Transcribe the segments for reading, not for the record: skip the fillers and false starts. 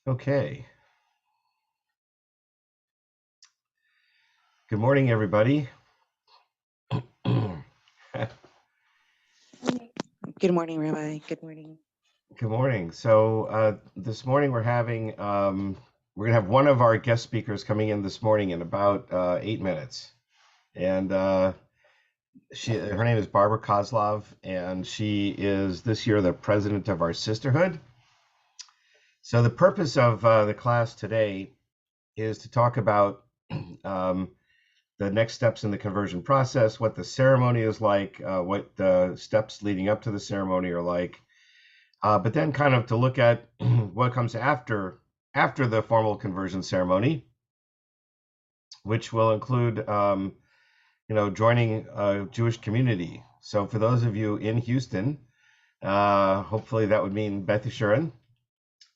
Okay. Good morning, everybody. Good morning, Rabbi. Good morning. Good morning. So this morning we're gonna have one of our guest speakers coming in this morning in about 8 minutes, and her name is Barbara Kozlov, and she is this year the president of our sisterhood. So the purpose of the class today is to talk about the next steps in the conversion process, what the ceremony is like, what the steps leading up to the ceremony are like, but then kind of to look at what comes after the formal conversion ceremony, which will include, joining a Jewish community. So for those of you in Houston, hopefully that would mean Beth Yeshurun.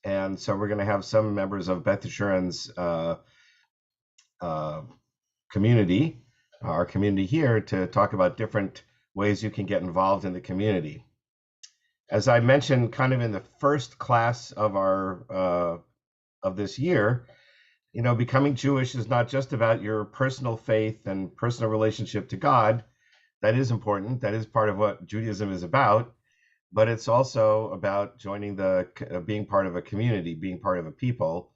And so we're going to have some members of Beth Yeshurun's community, our community here, to talk about different ways you can get involved in the community. As I mentioned, kind of in the first class of our of this year, becoming Jewish is not just about your personal faith and personal relationship to God. That is important. That is part of what Judaism is about. But it's also about joining being part of a community, being part of a people.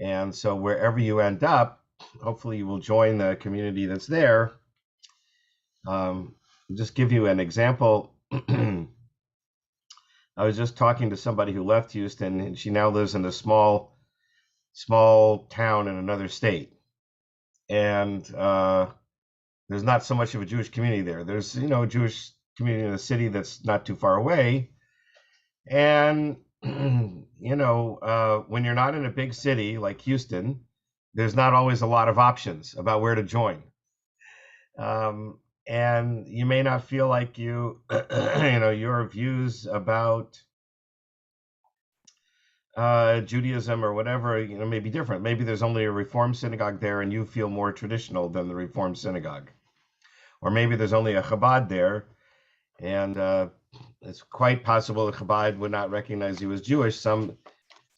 And so wherever you end up, hopefully you will join the community that's there. Just give you an example. I was just talking to somebody who left Houston, and she now lives in a small town in another state. And there's not so much of a Jewish community there. There's, a Jewish community in a city that's not too far away. And, when you're not in a big city like Houston, there's not always a lot of options about where to join. And you may not feel like your views about Judaism or whatever, may be different. Maybe there's only a Reform synagogue there and you feel more traditional than the Reform synagogue. Or maybe there's only a Chabad there, and it's quite possible that Chabad would not recognize you as Jewish. Some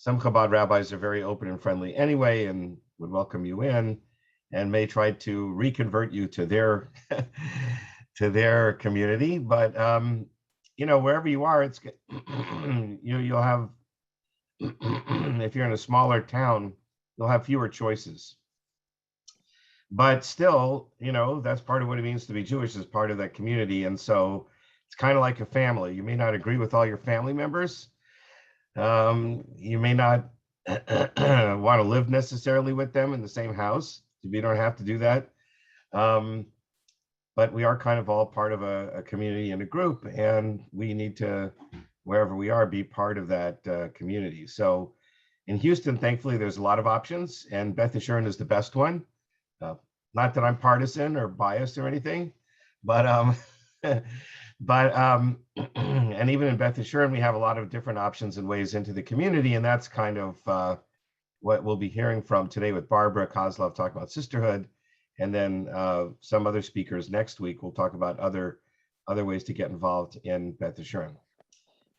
Chabad rabbis are very open and friendly anyway and would welcome you in and may try to reconvert you to their to their community. But wherever you are, it's you'll have if you're in a smaller town, you'll have fewer choices. But still, that's part of what it means to be Jewish, is part of that community. And so it's kind of like a family. You may not agree with all your family members. You may not want to live necessarily with them in the same house. You don't have to do that. But we are kind of all part of a community and a group, and we need to, wherever we are, be part of that community. So in Houston, thankfully, there's a lot of options, and Beth Yeshurun is the best one. Not that I'm partisan or biased or anything, but and even in Beth Yeshurun, we have a lot of different options and ways into the community, and that's kind of what we'll be hearing from today with Barbara Kozlov talking about sisterhood, and then some other speakers next week will talk about other ways to get involved in Beth Yeshurun.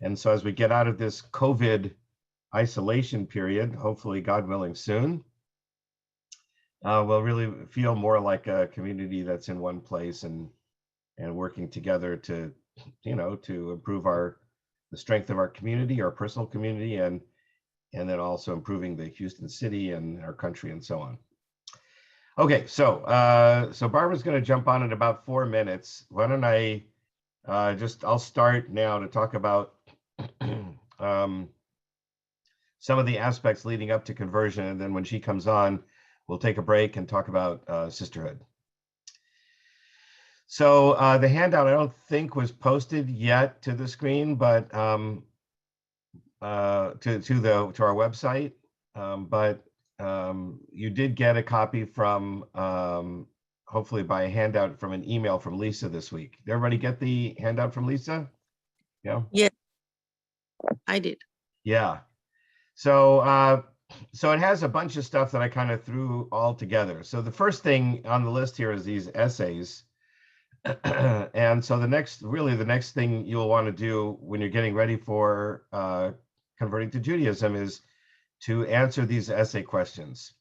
And so as we get out of this COVID isolation period, hopefully, God willing, soon, we'll really feel more like a community that's in one place and working together to improve the strength of our community, our personal community, and then also improving the Houston city and our country and so on. Okay, so Barbara's going to jump on in about 4 minutes. Why don't I'll start now to talk about some of the aspects leading up to conversion, and then when she comes on, we'll take a break and talk about sisterhood. So the handout, I don't think, was posted yet to the screen, but to our website. But you did get a copy from, hopefully by a handout from an email from Lisa this week. Did everybody get the handout from Lisa? Yeah. Yeah, I did. Yeah. So it has a bunch of stuff that I kind of threw all together. So the first thing on the list here is these essays. And so the next thing you'll want to do when you're getting ready for converting to Judaism is to answer these essay questions.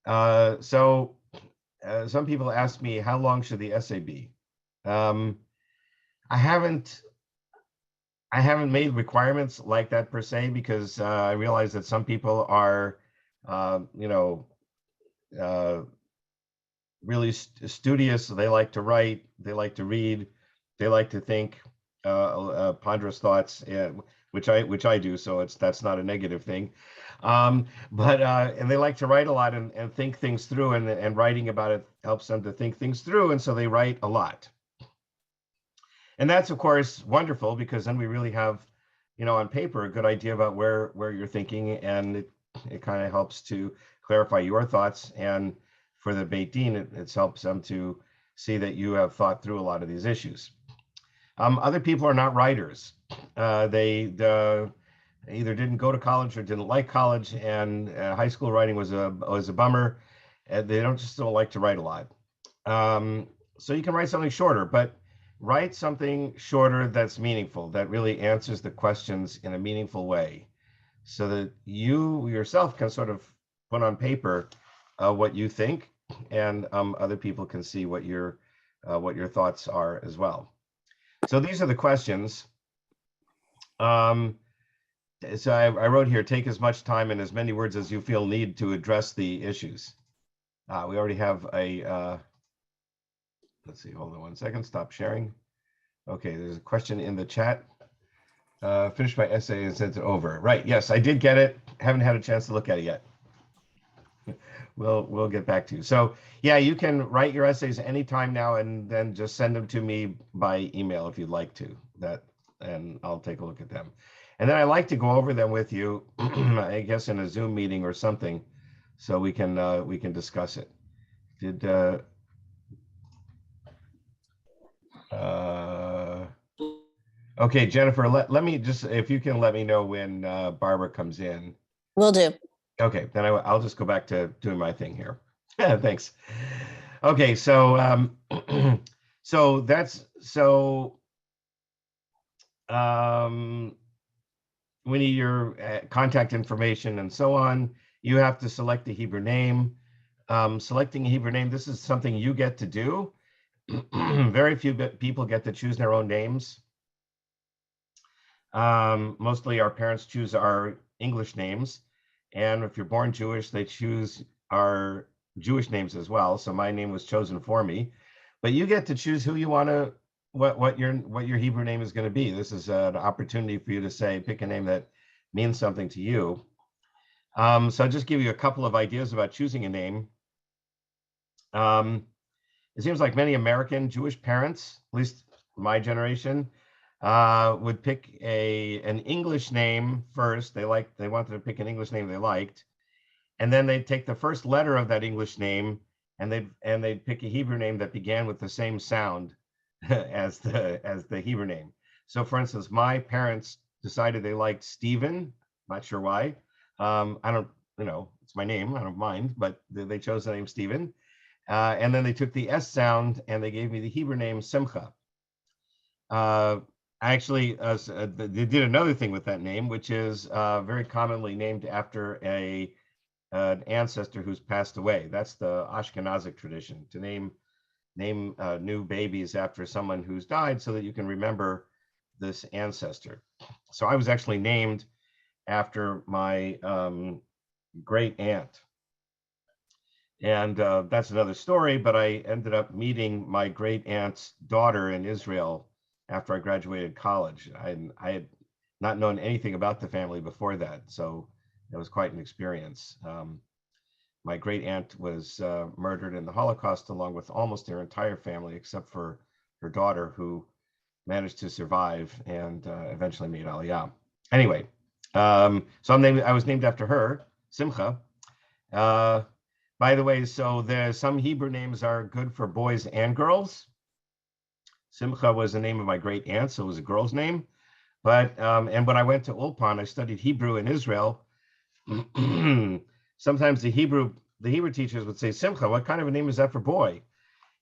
Some people ask me, how long should the essay be? I haven't made requirements like that per se, because I realize that some people are, really studious. They like to write, they like to read, they like to think ponderous thoughts, which I do. So that's not a negative thing. And they like to write a lot and think things through, and writing about it helps them to think things through, and so they write a lot. And that's, of course, wonderful, because then we really have, on paper, a good idea about where you're thinking, and it kind of helps to clarify your thoughts. And for the Beit Din, it helps them to see that you have thought through a lot of these issues. Other people are not writers. They either didn't go to college or didn't like college, and high school writing was a bummer. They don't like to write a lot. So you can write something shorter, but write something shorter that's meaningful, that really answers the questions in a meaningful way, so that you yourself can sort of put on paper what you think, and other people can see what your thoughts are as well. So these are the questions. So I wrote here, take as much time and as many words as you feel need to address the issues. We already have a, let's see, hold on 1 second, stop sharing. Okay, there's a question in the chat. Finish my essay and sent it over. Right, yes, I did get it. Haven't had a chance to look at it yet. We'll get back to you. So yeah, you can write your essays anytime now, and then just send them to me by email if you'd like to. And I'll take a look at them. And then I like to go over them with you, I guess in a Zoom meeting or something, so we can discuss it. Okay, Jennifer, let me just, if you can let me know when Barbara comes in. Will do. Okay, then I'll just go back to doing my thing here. Thanks. Okay, so we need your contact information and so on. You have to select the Hebrew name. Selecting a Hebrew name, this is something you get to do. Very few people get to choose their own names. Mostly our parents choose our English names. And if you're born Jewish, they choose our Jewish names as well. So my name was chosen for me. But you get to choose who you want to, what your Hebrew name is going to be. This is an opportunity for you to say, pick a name that means something to you. So I'll just give you a couple of ideas about choosing a name. It seems like many American Jewish parents, at least my generation, would pick an English name first. They wanted to pick an English name they liked, and then they'd take the first letter of that English name, and they'd pick a Hebrew name that began with the same sound as the Hebrew name. So, for instance, my parents decided they liked Stephen. Not sure why. I don't, it's my name. I don't mind, but they chose the name Stephen, and then they took the S sound and they gave me the Hebrew name Simcha. Actually, they did another thing with that name, which is very commonly named after an ancestor who's passed away. That's the Ashkenazic tradition, to name new babies after someone who's died, so that you can remember this ancestor. So I was actually named after my great aunt, and that's another story. But I ended up meeting my great aunt's daughter in Israel after I graduated college. I had not known anything about the family before that, so it was quite an experience. My great aunt was murdered in the Holocaust, along with almost their entire family, except for her daughter, who managed to survive and eventually made Aliyah. Anyway, so I was named after her, Simcha. By the way, so some Hebrew names are good for boys and girls. Simcha was the name of my great aunt, so it was a girl's name. But and when I went to Ulpan, I studied Hebrew in Israel. Sometimes the Hebrew teachers would say, Simcha, what kind of a name is that for boy?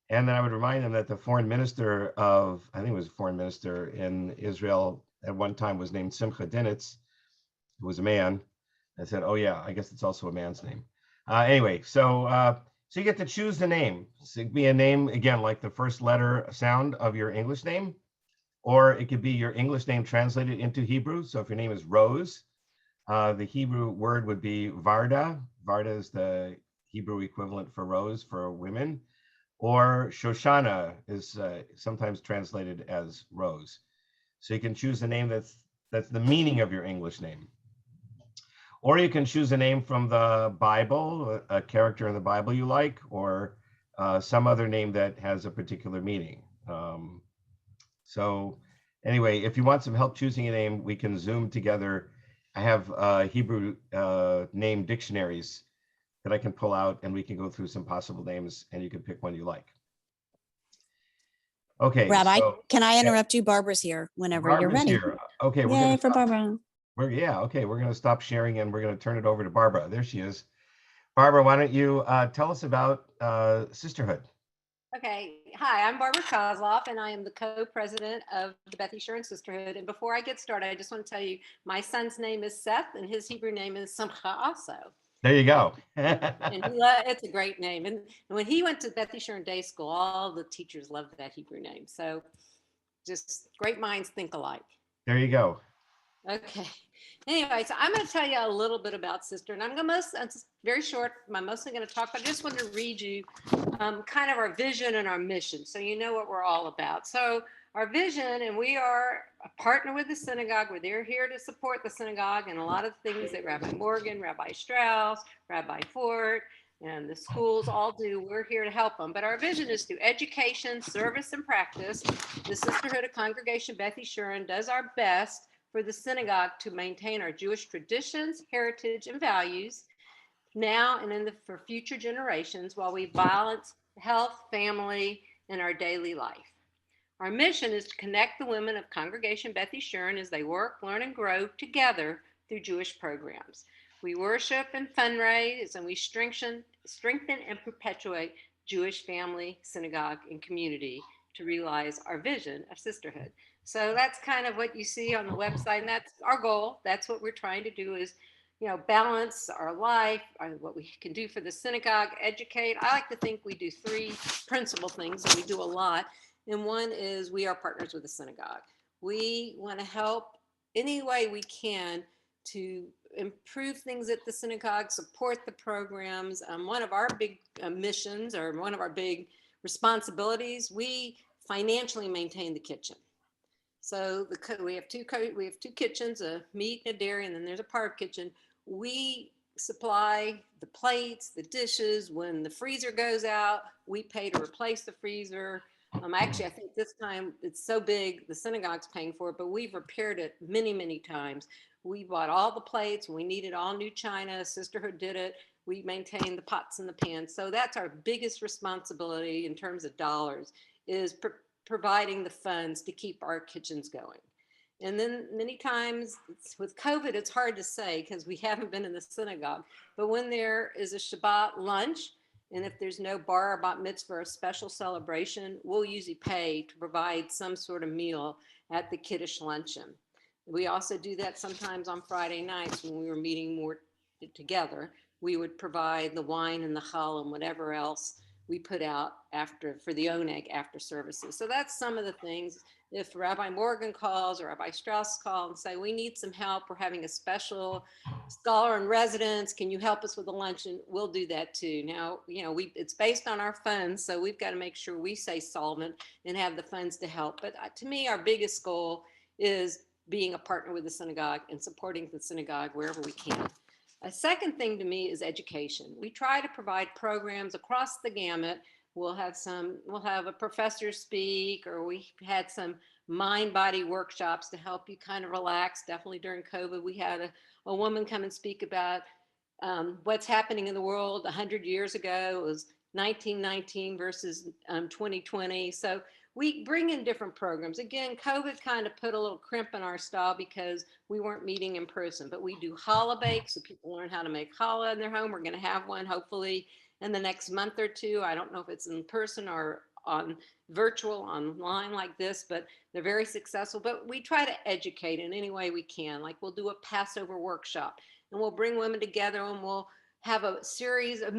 And then I would remind them that the foreign minister I think it was a foreign minister in Israel at one time was named Simcha Dinitz, who was a man. I said, oh yeah, I guess it's also a man's name. Anyway, so you get to choose the name. So it could be a name, again, like the first letter sound of your English name, or it could be your English name translated into Hebrew. So if your name is Rose, the Hebrew word would be Varda. Varda is the Hebrew equivalent for rose for women, or Shoshana is sometimes translated as rose. So you can choose a name that's the meaning of your English name. Or you can choose a name from the Bible, a character in the Bible you like, or some other name that has a particular meaning. So anyway, if you want some help choosing a name, we can Zoom together. I have Hebrew name dictionaries that I can pull out, and we can go through some possible names, and you can pick one you like. Okay, Rabbi, so can I yeah, interrupt you? Barbara's here whenever you're Barbara's ready. here. Okay, we're Yay gonna for stop. Barbara. We're gonna stop sharing, and we're gonna turn it over to Barbara. There she is. Barbara, why don't you tell us about sisterhood? Okay. Hi, I'm Barbara Kozloff, and I am the co-president of the Beth Yeshurun Sisterhood. And before I get started, I just want to tell you, my son's name is Seth, and his Hebrew name is Simcha also. There you go. And it's a great name. And when he went to Beth Yeshurun Day School, all the teachers loved that Hebrew name. So just great minds think alike. There you go. Okay. Anyway, so I'm going to tell you a little bit about Sister, and it's very short. I'm mostly going to talk, but I just wanted to read you kind of our vision and our mission, so you know what we're all about. So our vision, and we are a partner with the synagogue. We're here to support the synagogue and a lot of things that Rabbi Morgen, Rabbi Strauss, Rabbi Fort, and the schools all do. We're here to help them. But our vision is through education, service, and practice. The Sisterhood of Congregation Beth Yeshurun does our best for the synagogue to maintain our Jewish traditions, heritage, and values now and for future generations while we balance health, family, and our daily life. Our mission is to connect the women of Congregation Beth Yeshurun as they work, learn, and grow together through Jewish programs. We worship and fundraise, and we strengthen and perpetuate Jewish family, synagogue, and community to realize our vision of sisterhood. So that's kind of what you see on the website, and that's our goal. That's what we're trying to do is, balance our life, what we can do for the synagogue, educate. I like to think we do three principal things, and we do a lot. And one is we are partners with the synagogue. We want to help any way we can to improve things at the synagogue, support the programs. One of our big missions, or one of our big responsibilities, we financially maintain the kitchen. So we have two kitchens, a meat and a dairy, and then there's a parv kitchen. We supply the plates, the dishes. When the freezer goes out, we pay to replace the freezer. Actually, I think this time it's so big, the synagogue's paying for it, but we've repaired it many, many times. We bought all the plates. We needed all new china. Sisterhood did it. We maintained the pots and the pans. So that's our biggest responsibility in terms of dollars, is providing the funds to keep our kitchens going. And then many times with COVID, it's hard to say because we haven't been in the synagogue, but when there is a Shabbat lunch, and if there's no bar or bat mitzvah or a special celebration, we'll usually pay to provide some sort of meal at the Kiddush luncheon. We also do that sometimes on Friday nights when we were meeting more together. We would provide the wine and the chal and whatever else we put out for the oneg after services. So that's some of the things. If Rabbi Morgen calls or Rabbi Strauss calls and say, we need some help, we're having a special scholar in residence, can you help us with the luncheon? We'll do that too. Now, it's based on our funds, so we've got to make sure we stay solvent and have the funds to help. But to me, our biggest goal is being a partner with the synagogue and supporting the synagogue wherever we can. A second thing to me is education. We try to provide programs across the gamut. We'll have a professor speak, or we had some mind-body workshops to help you kind of relax. Definitely during COVID, we had a woman come and speak about what's happening in the world 100 years ago. It was 1919 versus 2020. So we bring in different programs. Again, COVID kind of put a little crimp in our style because we weren't meeting in person, but we do challah bake, so people learn how to make challah in their home. We're going to have one hopefully in the next month or two. I don't know if it's in person or on virtual, online like this, but they're very successful. But we try to educate in any way we can. Like we'll do a Passover workshop. and we'll bring women together and we'll have a series of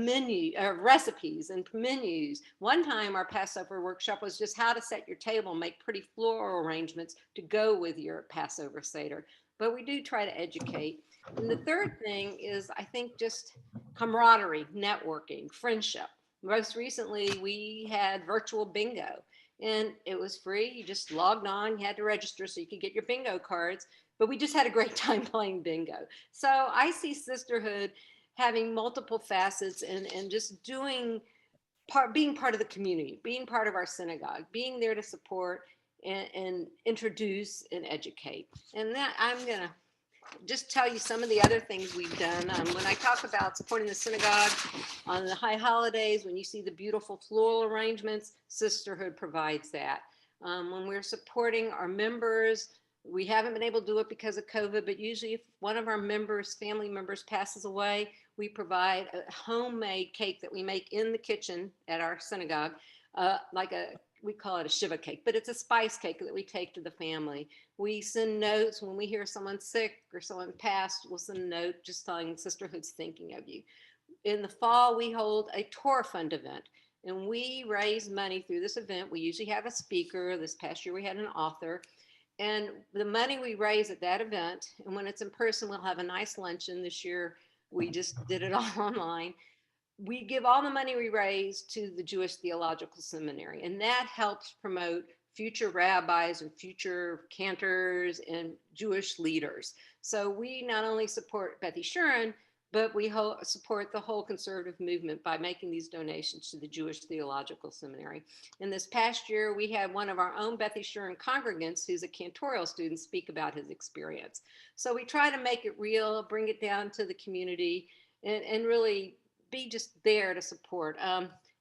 recipes and menus. One time our Passover workshop was just how to set your table and make pretty floral arrangements to go with your Passover Seder. But we do try to educate. And the third thing is, I think, just camaraderie, networking, friendship. Most recently, we had virtual bingo, and it was free. You just logged on, you had to register so you could get your bingo cards, but we just had a great time playing bingo. So I see sisterhood having multiple facets and just being part of the community, being part of our synagogue, being there to support and introduce and educate. And that I'm going to just tell you some of the other things we've done. When I talk about supporting the synagogue on the high holidays, when you see the beautiful floral arrangements, sisterhood provides that. When we're supporting our members, we haven't been able to do it because of COVID, but usually if one of our members, family members passes away, we provide a homemade cake that we make in the kitchen at our synagogue, we call it a shiva cake, but it's a spice cake that we take to the family. We send notes when we hear someone sick or someone passed, we'll send a note just telling sisterhood's thinking of you. In the fall, we hold a Torah Fund event, and we raise money through this event. We usually have a speaker. This past year, we had an author. And the money we raise at that event, and when it's in person, we'll have a nice luncheon. This year, we just did it all online. We give all the money we raise to the Jewish Theological Seminary, and that helps promote future rabbis and future cantors and Jewish leaders. So we not only support Beth Yeshurun, but we support the whole conservative movement by making these donations to the Jewish Theological Seminary. In this past year, we had one of our own Beth Yeshurun congregants who's a cantorial student speak about his experience. So we try to make it real, bring it down to the community, and really be just there to support.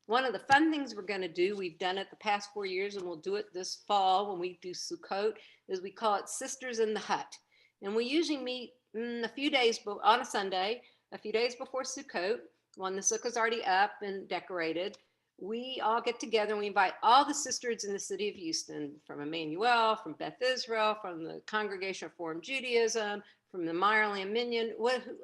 One of the fun things we're going to do, we've done it the past 4 years, and we'll do it this fall when we do Sukkot, is we call it Sisters in the Hut. And we usually meet a few days on a Sunday, a few days before Sukkot, when the sukkah's already up and decorated. We all get together and we invite all the sisters in the city of Houston, from Emmanuel, from Beth Israel, from the Congregation of Reform Judaism, from the Meyerland Minyan.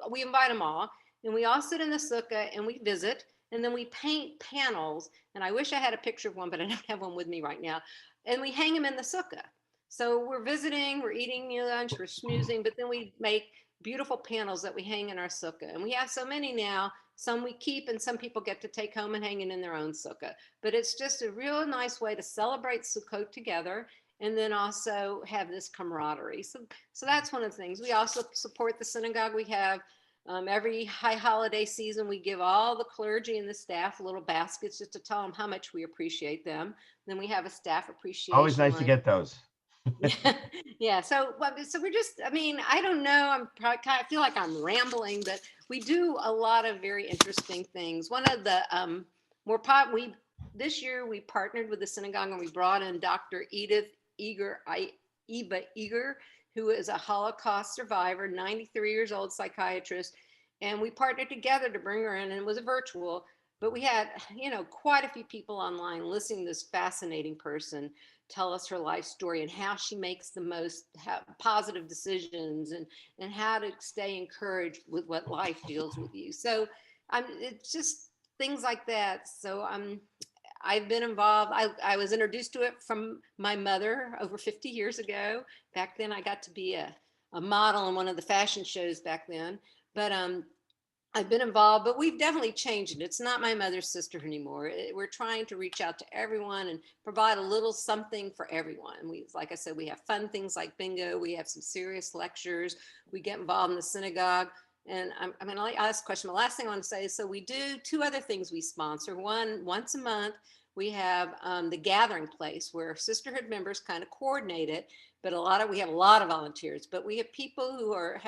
We invite them all. And we all sit in the sukkah and we visit, and then we paint panels. And I wish I had a picture of one, but I don't have one with me right now. And we hang them in the sukkah. So we're visiting, we're eating lunch, we're schmoozing, but then we make beautiful panels that we hang in our sukkah. And we have so many now, some we keep and some people get to take home and hang it in their own sukkah. But it's just a real nice way to celebrate Sukkot together and then also have this camaraderie. So that's one of the things. We also support the synagogue. We have every high holiday season, we give all the clergy and the staff little baskets just to tell them how much we appreciate them. Then we have a staff appreciation. Always nice to get those. Yeah. So we're just, I don't know. I feel like I'm rambling, but we do a lot of very interesting things. One of the this year we partnered with the synagogue and we brought in Dr. Eva Eager, who is a Holocaust survivor, 93 years old psychiatrist. And we partnered together to bring her in, and it was a virtual, but we had, quite a few people online listening to this fascinating person tell us her life story and how she makes the most positive decisions and how to stay encouraged with what life deals with you. So it's just things like that. So I've been involved. I was introduced to it from my mother over 50 years ago. Back then I got to be a model in one of the fashion shows back then, but I've been involved, but we've definitely changed it. It's not my mother's sister anymore. We're trying to reach out to everyone and provide a little something for everyone. Like I said, we have fun things like bingo. We have some serious lectures. We get involved in the synagogue. And I'll ask a question. The last thing I want to say is, so we do two other things we sponsor. One, once a month, we have the gathering place where sisterhood members kind of coordinate it, but we have a lot of volunteers, but we have people who are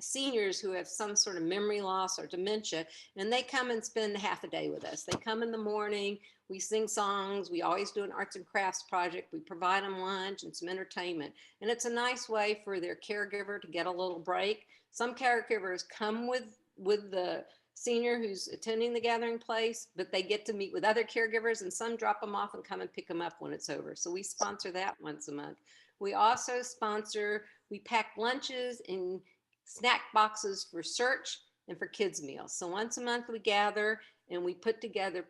seniors who have some sort of memory loss or dementia, and they come and spend half a day with us. They come in the morning, we sing songs, we always do an arts and crafts project, we provide them lunch and some entertainment, and it's a nice way for their caregiver to get a little break. Some caregivers come with the senior who's attending the gathering place, but they get to meet with other caregivers, and some drop them off and come and pick them up when it's over. So we sponsor that once a month. We also we pack lunches and snack boxes for search and for kids meals. So once a month we gather and we put together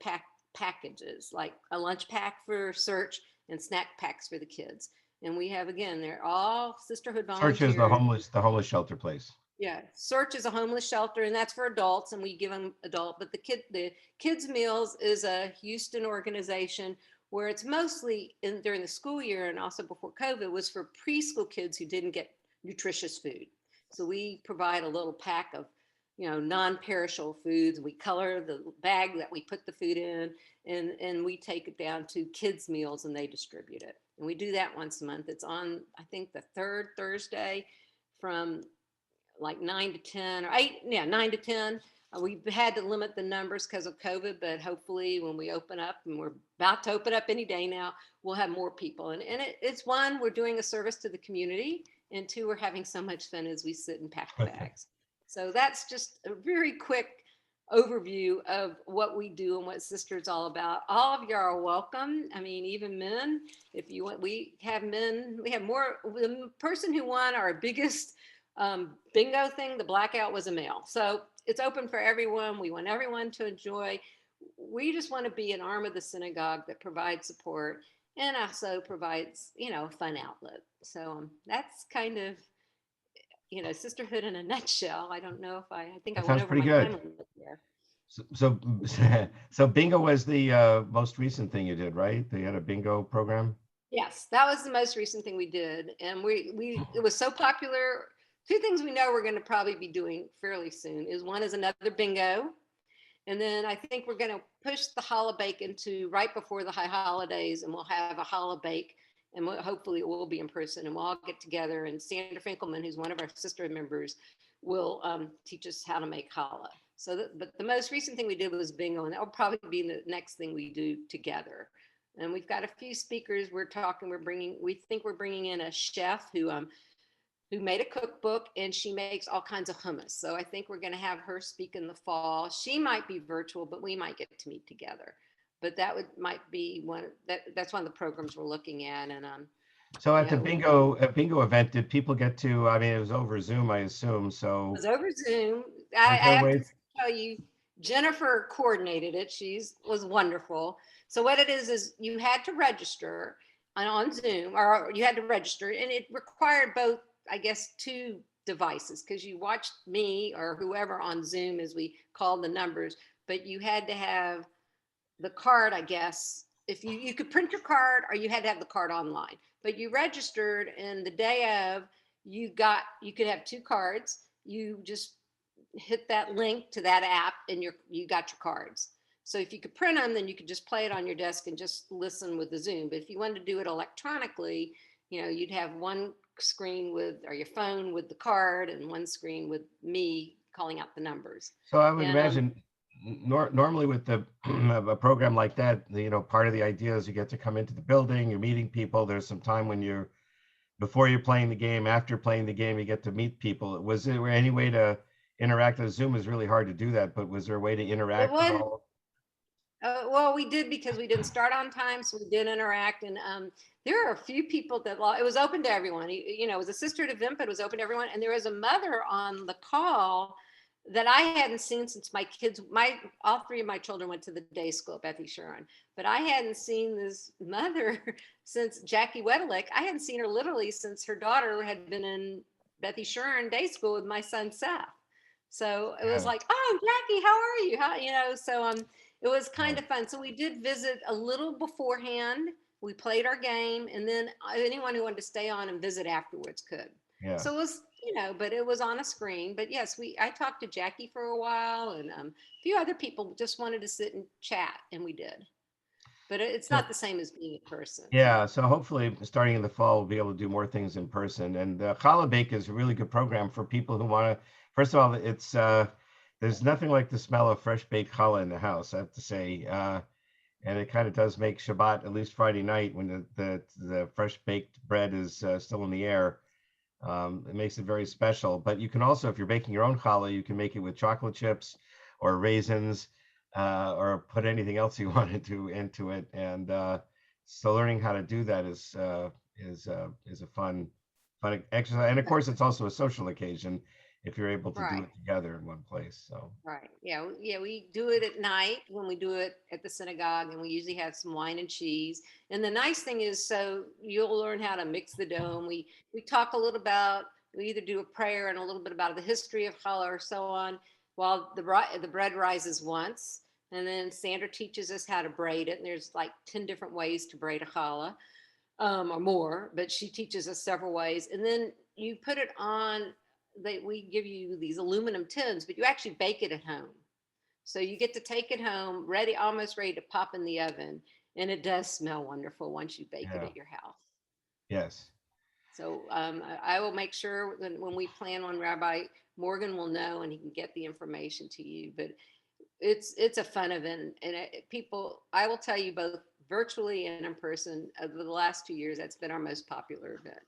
packages, like a lunch pack for search and snack packs for the kids. And we have, again, they're all sisterhood Search is volunteers. the homeless shelter place. Yeah, Search is a homeless shelter, and that's for adults, and we give them adult. But the kids meals is a Houston organization where it's mostly during the school year and also before COVID was for preschool kids who didn't get nutritious food. So we provide a little pack of, non-perishable foods. We color the bag that we put the food in, and we take it down to kids meals and they distribute it. And we do that once a month. It's on, I think, the third Thursday from like 9 to 10 or 8, 9 to 10. We've had to limit the numbers because of COVID, but hopefully when we open up, and we're about to open up any day now, we'll have more people. And it's one, we're doing a service to the community, and two, we're having so much fun as we sit and pack bags. So that's just a very quick overview of what we do and what Sister is all about. All of you are welcome. I mean, even men, if you want, we have men, we have more. The person who won our biggest bingo thing, the blackout, was a male. So it's open for everyone. We want everyone to enjoy. We just want to be an arm of the synagogue that provides support and also provides, a fun outlet. So that's kind of, sisterhood in a nutshell. I don't know if I think That I went sounds over pretty my good. time limit there. So bingo was the most recent thing you did, right? They had a bingo program. Yes, that was the most recent thing we did. And it was so popular. Two things we know we're going to probably be doing fairly soon is one is another bingo. And then I think we're going to push the challah bake into right before the high holidays, and we'll have a challah bake, and hopefully it will be in person, and we'll all get together, and Sandra Finkelman, who's one of our sister members, will teach us how to make challah. But the most recent thing we did was bingo, and that will probably be the next thing we do together. And we've got a few speakers. We think we're bringing in a chef who made a cookbook, and she makes all kinds of hummus. So I think we're going to have her speak in the fall. She might be virtual, but we might get to meet together. But might be that's one of the programs we're looking at. And So at the bingo event, did people get to? I mean, it was over Zoom, I assume. So it was over Zoom. I have to tell you, Jennifer coordinated it. Was wonderful. So what it is you had to register on Zoom, or you had to register, and it required both, I guess, two devices, because you watched me or whoever on Zoom as we called the numbers, but you had to have the card, I guess. If you could print your card, or you had to have the card online, but you registered, and the day of you could have two cards. You just hit that link to that app and you got your cards. So if you could print them, then you could just play it on your desk and just listen with the Zoom. But if you wanted to do it electronically, you'd have one screen or your phone with the card, and one screen with me calling out the numbers. So I would imagine normally with a program like that, part of the idea is you get to come into the building, you're meeting people. There's some time when before you're playing the game, after playing the game, you get to meet people. Was there any way to interact? Zoom is really hard to do that, but was there a way to interact with all? Well, we did, because we didn't start on time, so we did interact. And there are a few people that it was open to everyone. It was a sisterhood event, but it was open to everyone. And there was a mother on the call that I hadn't seen since all three of my children went to the day school at Beth Yeshurun. But I hadn't seen this mother since Jackie Wedelick. I hadn't seen her literally since her daughter had been in Beth Yeshurun day school with my son Seth. So it was like, oh, Jackie, how are you? So it was kind of fun. So we did visit a little beforehand. We played our game, and then anyone who wanted to stay on and visit afterwards could. Yeah. So it was, but it was on a screen. But yes, I talked to Jackie for a while, and a few other people just wanted to sit and chat, and we did. But it's not the same as being in person. Yeah, so hopefully starting in the fall, we'll be able to do more things in person. And Challah Bake is a really good program for people who want to. First of all, it's there's nothing like the smell of fresh baked challah in the house, I have to say. And it kind of does make Shabbat, at least Friday night, when the fresh baked bread is still in the air. It makes it very special. But you can also, if you're baking your own challah, you can make it with chocolate chips or raisins, or put anything else you want into it. And so learning how to do that is a fun exercise. And of course, it's also a social occasion. if you're able to do Right. it together in one place. So Right. Yeah. Yeah. We do it at night when we do it at the synagogue, and we usually have some wine and cheese. And the nice thing is, so you'll learn how to mix the dough. We talk a little about. We either do a prayer and a little bit about the history of challah or so on, while the bread rises once, and then Sandra teaches us how to braid it. And there's like 10 different ways to braid a challah, or more, but she teaches us several ways. And then you put it on, we give you these aluminum tins, but you actually bake it at home. So you get to take it home, ready, almost ready to pop in the oven. And it does smell wonderful once you bake it yeah, at your house. yes. So I will make sure when we plan on, Rabbi Morgan will know and he can get the information to you. But it's a fun event, and people, I will tell you, both virtually and in person, over the last 2 years, that's been our most popular event.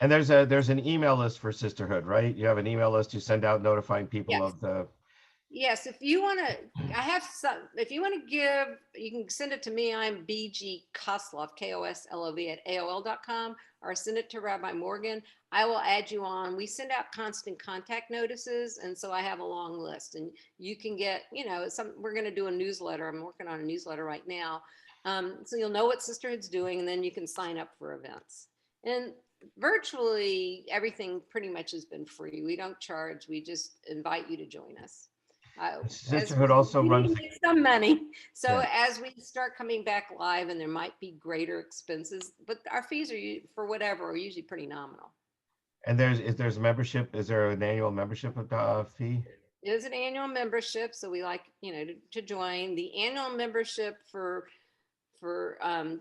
And there's an email list for sisterhood, right? You have an email list you send out notifying people Yes. of the. Yes, if you want to, I have some, if you want to give, you can send it to me. I'm BG Koslov, KOSLOV at AOL.com, or send it to Rabbi Morgan. I will add you on. We send out constant contact notices. And so I have a long list, and you can get, we're going to do a newsletter. I'm working on a newsletter right now. So you'll know what Sisterhood's doing, and then you can sign up for events. And virtually everything pretty much has been free. We don't charge. We just invite you to join us. As Sisterhood also we need runs. to make some money. So Yeah. as we start coming back live, and there might be greater expenses, but our fees for whatever are usually pretty nominal. And there's a membership. Is there an annual membership fee? It is an annual membership, so we like to join. The annual membership for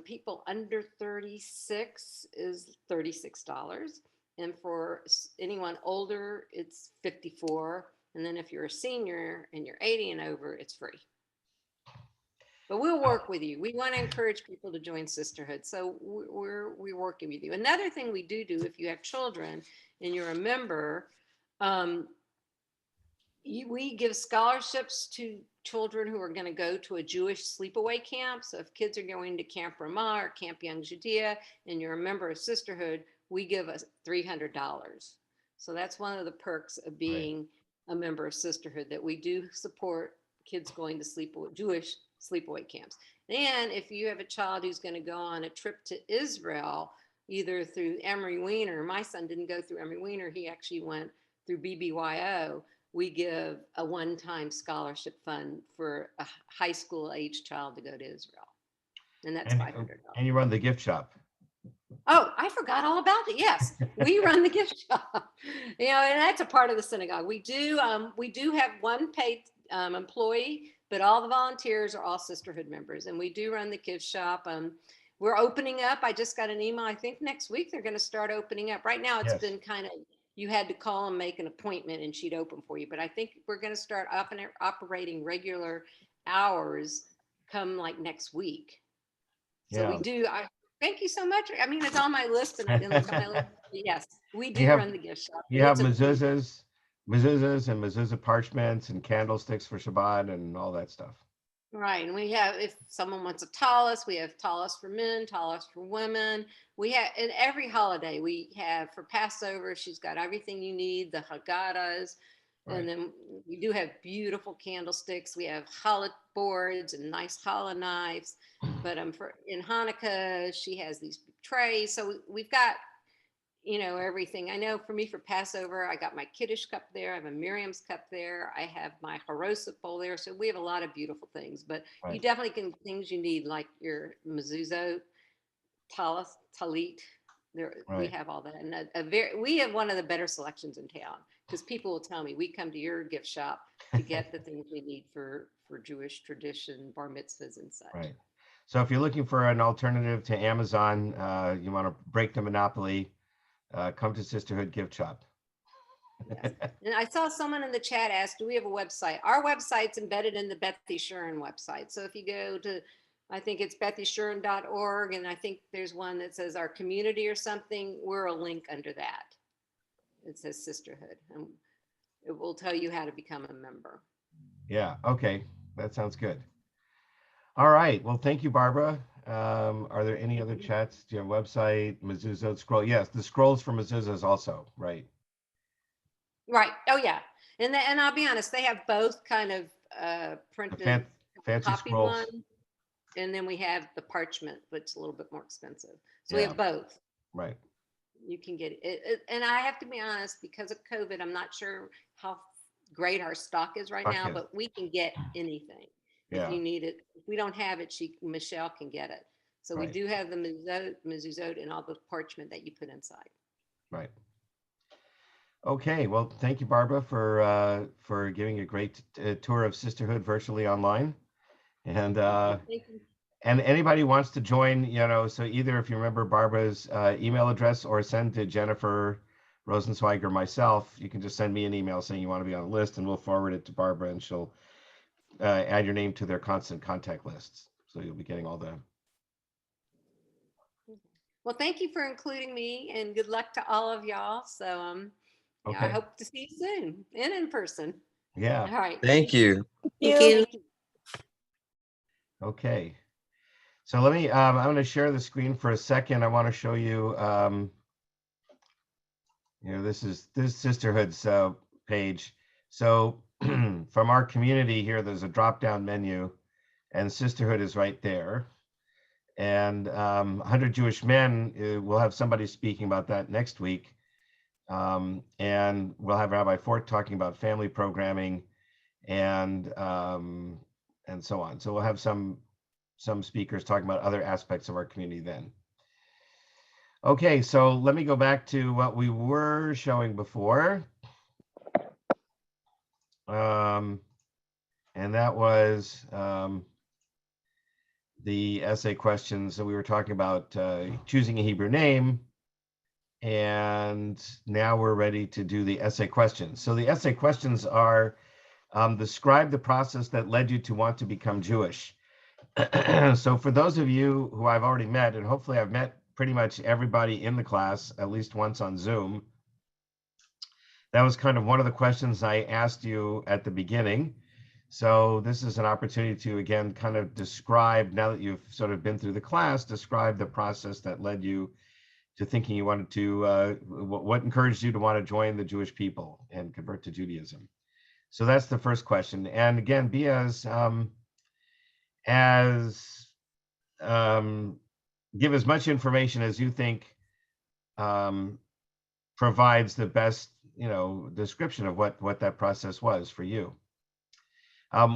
people under 36 is $36, and for anyone older, it's $54. And then if you're a senior and you're 80 and over, it's free. But we'll work with you. We want to encourage people to join Sisterhood. So we're working with you. Another thing we do if you have children and you're a member, we give scholarships to children who are going to go to a Jewish sleepaway camp. So if kids are going to Camp Ramah or Camp Young Judea and you're a member of Sisterhood, we give us $300. So that's one of the perks of being a member of Sisterhood, that we do support kids going to Jewish sleepaway camps. And if you have a child who's going to go on a trip to Israel, either through Emory Weiner, my son didn't go through Emory Weiner, he actually went through BBYO. We give a one-time scholarship fund for a high school age child to go to Israel. And that's $500. And you run the gift shop. Oh, I forgot all about it. Yes, we run the gift shop. And that's a part of the synagogue. We do have one paid employee, but all the volunteers are all Sisterhood members, and we do run the gift shop. We're opening up. I just got an email. I think next week they're going to start opening up. Right now, it's been kind of, you had to call and make an appointment, and she'd open for you. But I think we're going to start operating regular hours come like next week. So we do. Thank you so much. I mean, it's on my list, and it's on my list. Yes, we do run the gift shop. You have mezuzahs and mezuzah parchments and candlesticks for Shabbat and all that stuff. Right. And we have, if someone wants a tallis, we have tallis for men, tallis for women. We have, in every holiday, we have for Passover, she's got everything you need, the Haggadahs. Right. And then we do have beautiful candlesticks. We have challah boards and nice challah knives. But in Hanukkah, she has these trays. So we've got, everything. I know for me, for Passover, I got my Kiddush cup there. I have a Miriam's cup there. I have my Harosa bowl there. So we have a lot of beautiful things. But you definitely can, things you need, like your mezuzah, talit. We have all that. And we have one of the better selections in town, because people will tell me, we come to your gift shop to get the things we need for Jewish tradition, bar mitzvahs and such. Right. So if you're looking for an alternative to Amazon, you want to break the monopoly, come to Sisterhood Gift Shop. Yes. And I saw someone in the chat ask, do we have a website? Our website's embedded in the Beth Yeshurun website. So if you go to, I think it's bethyshurun.org, and I think there's one that says our community or something, we're a link under that. It says Sisterhood, and it will tell you how to become a member. Yeah, okay. That sounds good. All right. Well, thank you, Barbara. Are there any other chats? Do you have a website, Mezuzah, scroll? Yes, the scrolls for Mezuzah is also, right? Right. Oh, yeah. And I'll be honest, they have both kind of The printed fancy copy scrolls. one. And then we have the parchment, which is a little bit more expensive. So we Yeah. have both. Right. You can get it. And I have to be honest, because of COVID, I'm not sure how great our stock is right now, but we can get anything. If Yeah. you need it. If we don't have it, Michelle can get it. So we Right. do have the mezuzot and all the parchment that you put inside. Right. Okay. Well, thank you, Barbara, for giving a great tour of sisterhood virtually online. And Thank you. and anybody wants to join, so either if you remember Barbara's email address or send to Jennifer Rosenzweig or myself, you can just send me an email saying you want to be on the list, and we'll forward it to Barbara, and she'll add your name to their constant contact lists. So you'll be getting all the. Well, thank you for including me, and good luck to all of y'all. So Okay. I hope to see you soon and in person. Yeah. All right. Thank you. Thank you. Thank you. Okay. So let me, I'm going to share the screen for a second. I want to show you, this is sisterhood's page. So from our community here, there's a drop-down menu, and sisterhood is right there. And 100 Jewish Men, we'll have somebody speaking about that next week. And we'll have Rabbi Fort talking about family programming and so on. So we'll have some speakers talking about other aspects of our community then. Okay, so let me go back to what we were showing before. And that was the essay questions that we were talking about, choosing a Hebrew name. And now we're ready to do the essay questions. So the essay questions are, describe the process that led you to want to become Jewish. So for those of you who I've already met, and hopefully I've met pretty much everybody in the class, at least once on Zoom, that was kind of one of the questions I asked you at the beginning. So this is an opportunity to, again, kind of describe, now that you've sort of been through the class, describe the process that led you to thinking you wanted to, what encouraged you to want to join the Jewish people and convert to Judaism. So that's the first question. And again, be give as much information as you think provides the best, description of what that process was for you.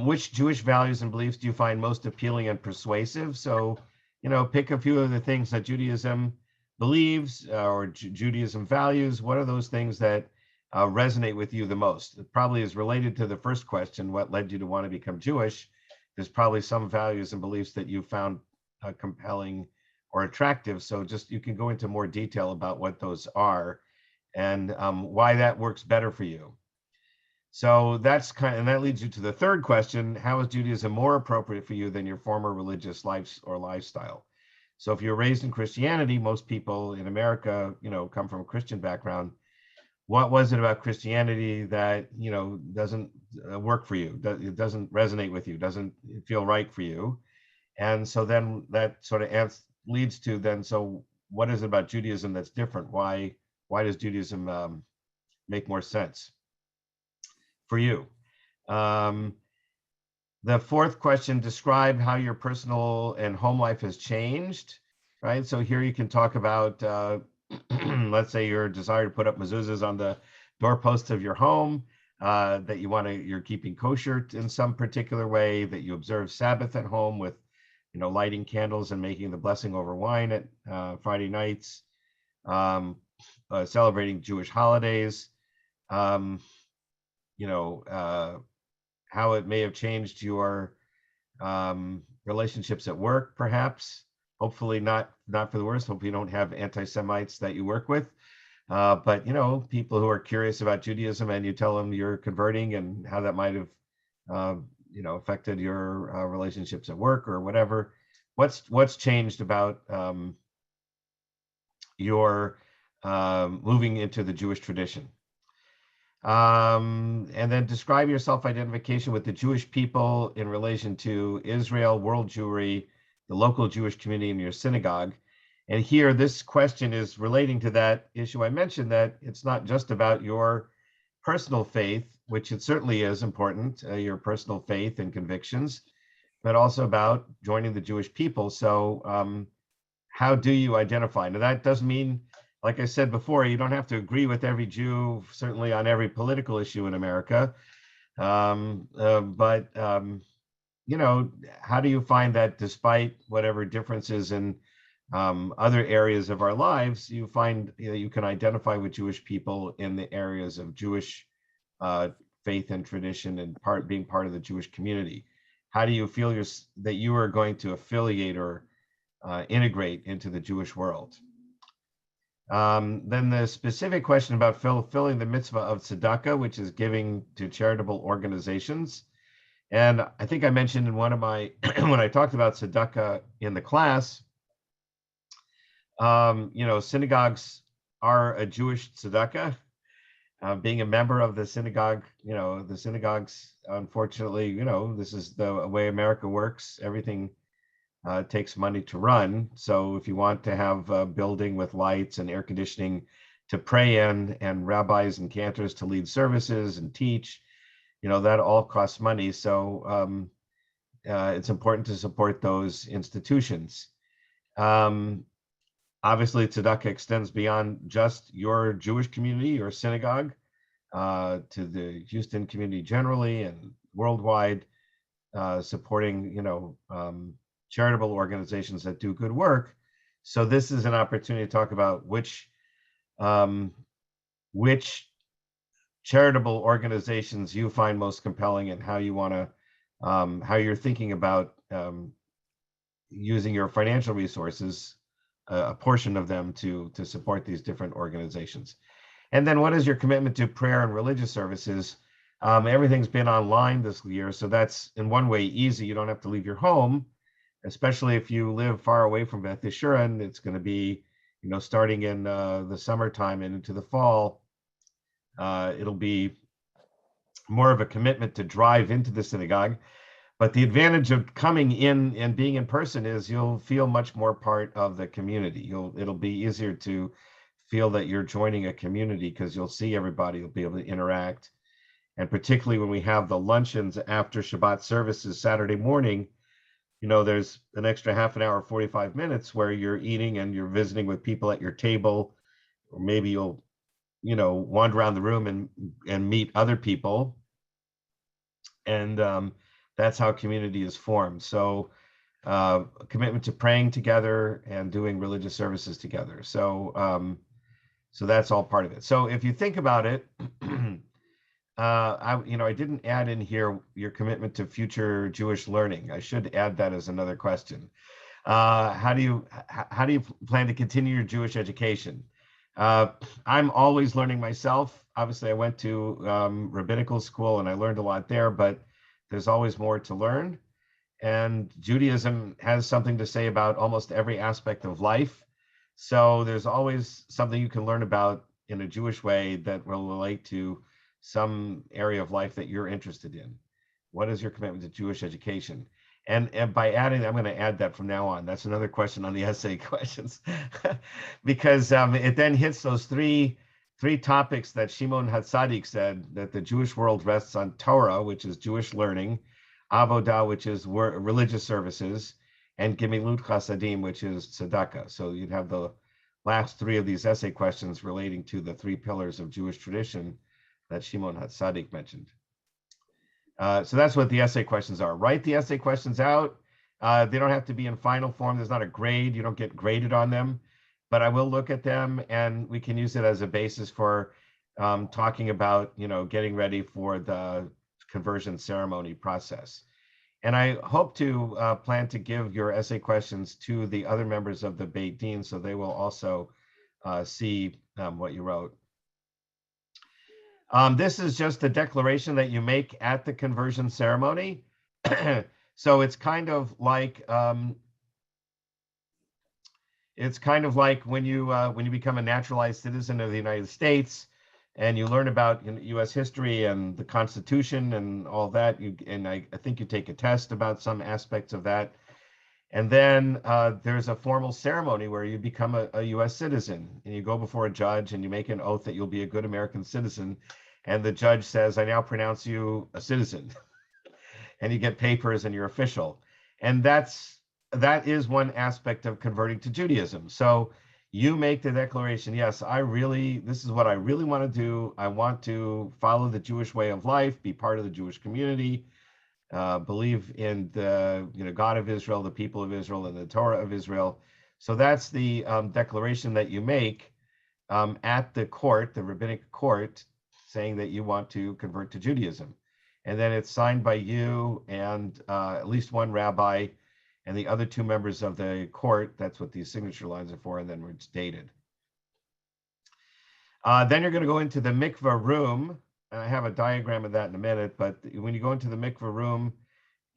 Which Jewish values and beliefs do you find most appealing and persuasive? So, pick a few of the things that Judaism believes or Judaism values. What are those things that resonate with you the most? It probably is related to the first question, what led you to want to become Jewish? There's probably some values and beliefs that you found compelling or attractive. So just, you can go into more detail about what those are and why that works better for you. So that's and that leads you to the third question: how is Judaism more appropriate for you than your former religious life or lifestyle? So if you're raised in Christianity, most people in America, come from a Christian background. What was it about Christianity that, doesn't work for you? It doesn't resonate with you, doesn't feel right for you? And so then that sort of leads to then, so what is it about Judaism that's different? Why does Judaism make more sense for you? The fourth question, describe how your personal and home life has changed, right? So here you can talk about, let's say your desire to put up mezuzahs on the doorposts of your home, that you're keeping kosher in some particular way, that you observe Sabbath at home with, lighting candles and making the blessing over wine at Friday nights, celebrating Jewish holidays, how it may have changed your relationships at work, perhaps. Hopefully not for the worst. Hope you don't have anti-Semites that you work with. But, people who are curious about Judaism and you tell them you're converting and how that might have, affected your relationships at work or whatever. What's changed about your moving into the Jewish tradition? And then describe your self-identification with the Jewish people in relation to Israel, world Jewry, the local Jewish community in your synagogue. And here, this question is relating to that issue I mentioned, that it's not just about your personal faith, which it certainly is important, your personal faith and convictions, but also about joining the Jewish people. So how do you identify? Now, that doesn't mean, like I said before, you don't have to agree with every Jew, certainly on every political issue in America. But you know, how do you find that despite whatever differences in other areas of our lives, you find you can identify with Jewish people in the areas of Jewish faith and tradition and being part of the Jewish community? How do you feel that you are going to affiliate or integrate into the Jewish world? Then the specific question about fulfilling the mitzvah of tzedakah, which is giving to charitable organizations. And I think I mentioned in one of my, when I talked about tzedakah in the class, you know, synagogues are a Jewish tzedakah. Being a member of the synagogue, you know, the synagogues, unfortunately, you know, this is the way America works. Everything takes money to run. So if you want to have a building with lights and air conditioning to pray in, and rabbis and cantors to lead services and teach, you know, that all costs money. So it's important to support those institutions. Obviously, tzedakah extends beyond just your Jewish community, your synagogue, to the Houston community generally and worldwide, supporting, you know, charitable organizations that do good work. So this is an opportunity to talk about which charitable organizations you find most compelling and how you want to, how you're thinking about using your financial resources, a portion of them to support these different organizations. And then what is your commitment to prayer and religious services? Everything's been online this year, so that's in one way easy. You don't have to leave your home, especially if you live far away from Beth Yeshurun. It's going to be, you know, starting in the summertime and into the fall. It'll be more of a commitment to drive into the synagogue. But the advantage of coming in and being in person is you'll feel much more part of the community. It'll be easier to feel that you're joining a community because you'll see everybody, you'll be able to interact. And particularly when we have the luncheons after Shabbat services Saturday morning, you know, there's an extra half an hour, 45 minutes where you're eating and you're visiting with people at your table, or maybe you'll, you know, wander around the room and meet other people. And that's how community is formed. So a commitment to praying together and doing religious services together. So so that's all part of it. So if you think about it, I didn't add in here your commitment to future Jewish learning. I should add that as another question. How do you plan to continue your Jewish education? I'm always learning myself. Obviously, I went to rabbinical school and I learned a lot there, but there's always more to learn. And Judaism has something to say about almost every aspect of life. So there's always something you can learn about in a Jewish way that will relate to some area of life that you're interested in. What is your commitment to Jewish education? And by adding, I'm going to add that from now on. That's another question on the essay questions, because it then hits those three topics that Shimon HaTzadik said, that the Jewish world rests on Torah, which is Jewish learning, Avodah, which is religious services, and Gemilut Chasadim, which is tzedakah. So you'd have the last three of these essay questions relating to the three pillars of Jewish tradition that Shimon HaTzadik mentioned. So that's what the essay questions are. Write the essay questions out. They don't have to be in final form. There's not a grade. You don't get graded on them, but I will look at them and we can use it as a basis for talking about, you know, getting ready for the conversion ceremony process. And I hope to plan to give your essay questions to the other members of the Beit Din, so they will also see what you wrote. This is just a declaration that you make at the conversion ceremony. So it's kind of like when you become a naturalized citizen of the United States and you learn about U.S. history and the Constitution and all that. I think you take a test about some aspects of that. And then there's a formal ceremony where you become a U.S. citizen and you go before a judge and you make an oath that you'll be a good American citizen. and the judge says, I now pronounce you a citizen, and you get papers and you're official. And that is one aspect of converting to Judaism. So you make the declaration, yes, this is what I really want to do. I want to follow the Jewish way of life, be part of the Jewish community, believe in the God of Israel, the people of Israel, and the Torah of Israel. So that's the declaration that you make at the court, the rabbinic court, saying that you want to convert to Judaism. And then it's signed by you and at least one rabbi and the other two members of the court. That's what these signature lines are for, and then it's dated. Then you're going to go into the mikvah room. I have a diagram of that in a minute, but when you go into the mikvah room,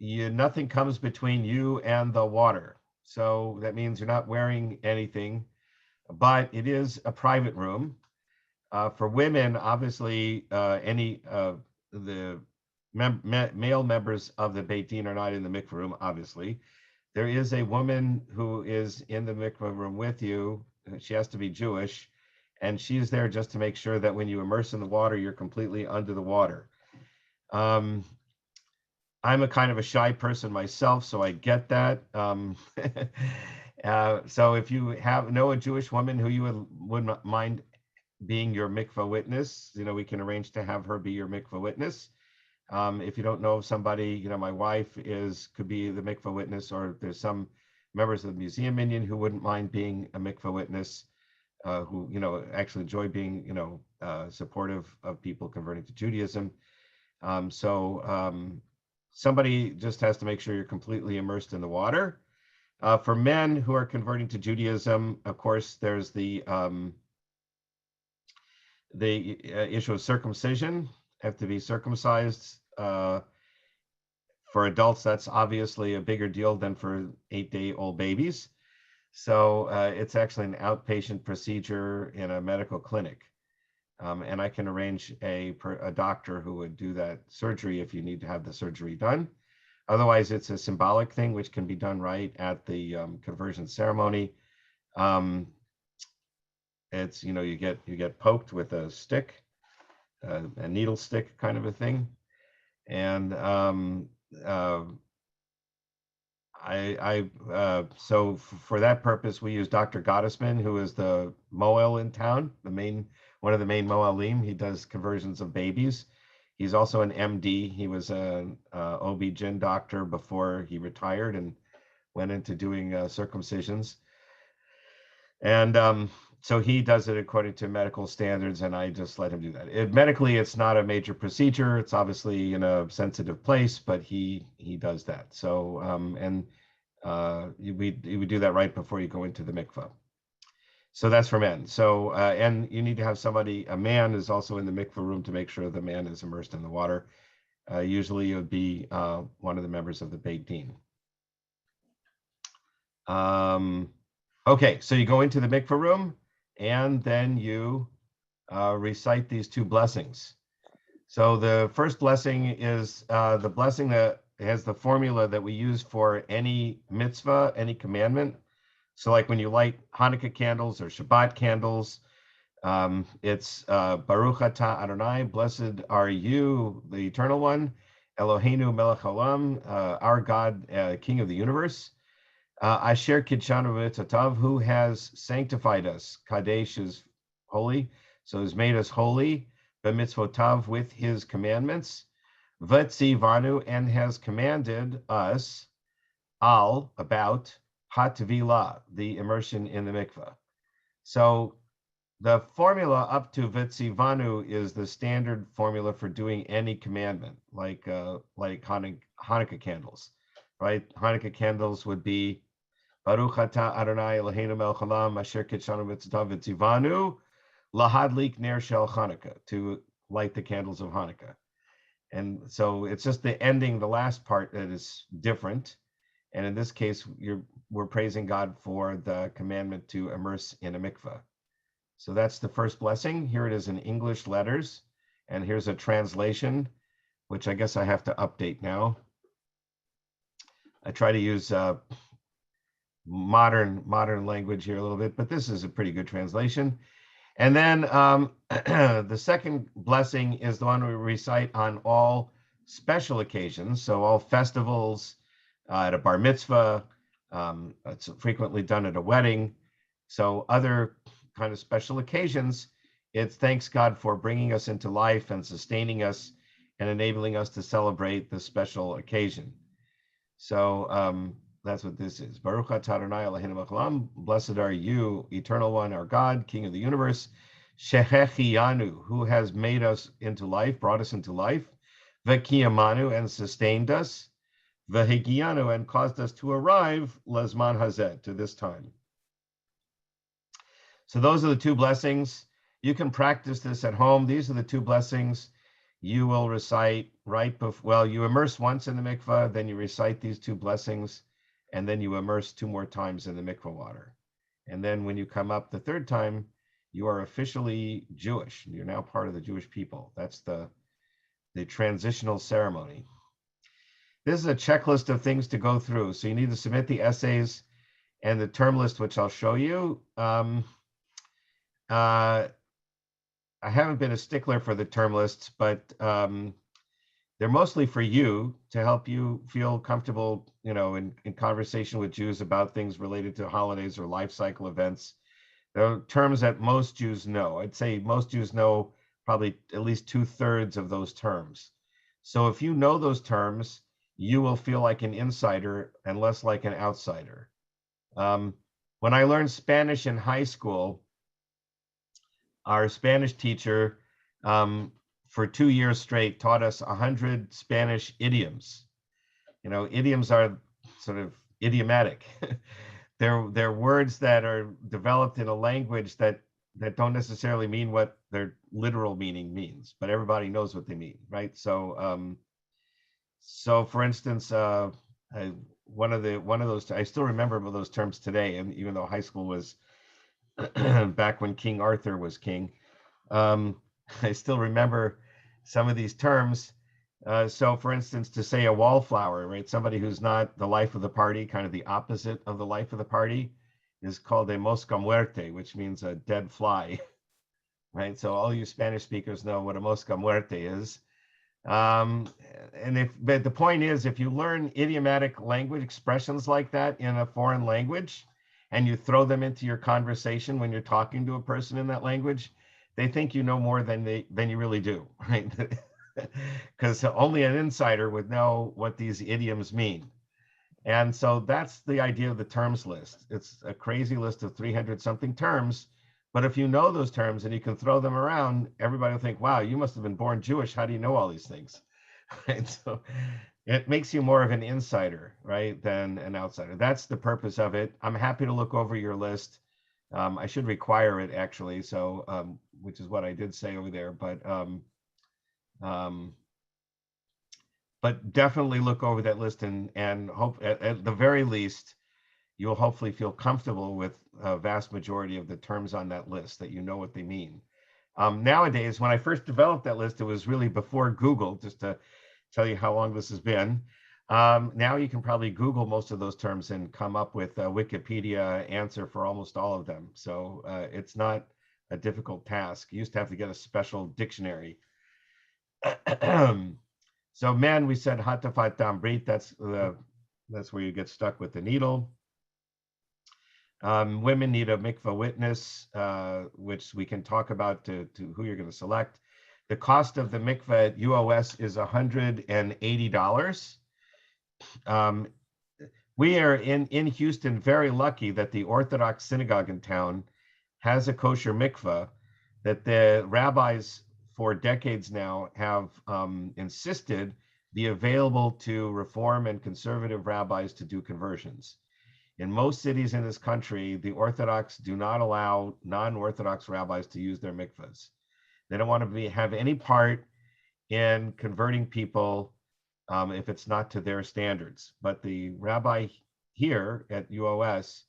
nothing comes between you and the water. So that means you're not wearing anything, but it is a private room. For women, obviously, any of the male members of the Beit Din are not in the mikvah room, obviously. There is a woman who is in the mikvah room with you. She has to be Jewish, and she is there just to make sure that when you immerse in the water, you're completely under the water. I'm a kind of a shy person myself, so I get that. So if you know a Jewish woman who you would mind being your mikvah witness, we can arrange to have her be your mikvah witness. If you don't know of somebody, my wife could be the mikvah witness, or there's some members of the museum minion who wouldn't mind being a mikvah witness, who actually enjoy being supportive of people converting to Judaism. Somebody just has to make sure you're completely immersed in the water. For men who are converting to Judaism, of course, there's the issue of circumcision. Have to be circumcised. For adults, that's obviously a bigger deal than for 8-day-old babies. So it's actually an outpatient procedure in a medical clinic. And I can arrange a doctor who would do that surgery if you need to have the surgery done. Otherwise, it's a symbolic thing which can be done right at the conversion ceremony. It's you get poked with a stick, a needle stick kind of a thing, and so for that purpose we use Dr. Gottesman, who is the Moel in town, one of the main Moelim. He does conversions of babies. He's also an MD. He was an OB-GYN doctor before he retired and went into doing circumcisions. And so he does it according to medical standards, and I just let him do that. Medically, it's not a major procedure. It's obviously in a sensitive place, but he does that. So we do that right before you go into the mikvah. So that's for men. So and you need to have a man is also in the mikvah room to make sure the man is immersed in the water. Usually it would be one of the members of the Beit Din. Okay, so you go into the mikvah room, and then you recite these two blessings. So the first blessing is the blessing that has the formula that we use for any mitzvah, any commandment. So like when you light Hanukkah candles or Shabbat candles, it's Baruch atah Adonai, blessed are you, the Eternal One, Eloheinu melech haolam, our God, King of the universe. Asher kidshanu b'mitzvotav, who has sanctified us. Kadesh is holy, so has made us holy. B'mitzvotav, with his commandments. V'tzivanu, and has commanded us about hatvilah, the immersion in the mikvah. So the formula up to V'tzivanu is the standard formula for doing any commandment, like Hanukkah candles, right? Hanukkah candles would be Baruch atah Adonai Eloheinu melech haolam asher kidshanu b'mitzvotav v'tzivanu lahadlik ner shel Hanukkah, to light the candles of Hanukkah. And so it's just the ending, the last part, that is different. And in this case, we're praising God for the commandment to immerse in a mikvah. So that's the first blessing. Here it is in English letters. And here's a translation, which I guess I have to update now. I try to use modern language here a little bit, but this is a pretty good translation. And then the second blessing is the one we recite on all special occasions. So all festivals, at a bar mitzvah, it's frequently done at a wedding. So other kind of special occasions, it's thanks God for bringing us into life and sustaining us and enabling us to celebrate this special occasion. So that's what this is. Baruch atah Adonai Eloheinu melech blessed are you, Eternal One, our God, King of the universe, Shehechiyanu, who has made us into life, brought us into life, Vekiyamanu, and sustained us, Vehigiyanu, and caused us to arrive, Lezman Hazet, to this time. So those are the two blessings. You can practice this at home. These are the two blessings you will recite right before, well, you immerse once in the mikvah, then you recite these two blessings, and then you immerse 2 more times in the mikvah water. And then when you come up the third time, you are officially Jewish. You're now part of the Jewish people. That's the transitional ceremony. This is a checklist of things to go through. So you need to submit the essays and the term list, which I'll show you. I haven't been a stickler for the term lists, but they're mostly for you to help you feel comfortable, in conversation with Jews about things related to holidays or life cycle events. They're terms that most Jews know. I'd say most Jews know probably at least 2/3 of those terms. So if you know those terms, you will feel like an insider and less like an outsider. When I learned Spanish in high school, our Spanish teacher, for 2 years straight, taught us 100 Spanish idioms. Idioms are sort of idiomatic. They're words that are developed in a language that don't necessarily mean what their literal meaning means, but everybody knows what they mean, right? So, for instance, one of those, I still remember those terms today, and even though high school was back when King Arthur was king, I still remember some of these terms. So for instance, to say a wallflower, right? Somebody who's not the life of the party, kind of the opposite of the life of the party, is called a mosca muerte, which means a dead fly, right? So all you Spanish speakers know what a mosca muerte is. But the point is, if you learn idiomatic language expressions like that in a foreign language, and you throw them into your conversation when you're talking to a person in that language, they think you know more than you really do, right? Because only an insider would know what these idioms mean. And so that's the idea of the terms list. It's a crazy list of 300 something terms, but if you know those terms and you can throw them around, everybody will think, wow, you must have been born Jewish. How do you know all these things? Right? So it makes you more of an insider, right, than an outsider. That's the purpose of it. I'm happy to look over your list. I should require it, actually, so which is what I did say over there. But definitely look over that list and hope at the very least you'll hopefully feel comfortable with a vast majority of the terms on that list, that you know what they mean. Nowadays, when I first developed that list, it was really before Google, just to tell you how long this has been. Now you can probably Google most of those terms and come up with a Wikipedia answer for almost all of them. So it's not a difficult task. You used to have to get a special dictionary. So men, we said hatafat dam brit, that's where you get stuck with the needle. Women need a mikvah witness, which we can talk about to who you're going to select. The cost of the mikvah at UOS is $180. We are in Houston very lucky that the Orthodox synagogue in town has a kosher mikvah that the rabbis for decades now have insisted be available to Reform and conservative rabbis to do conversions. In most cities in this country, the Orthodox do not allow non-Orthodox rabbis to use their mikvahs. They don't want to have any part in converting people if it's not to their standards. But the rabbi here at UOS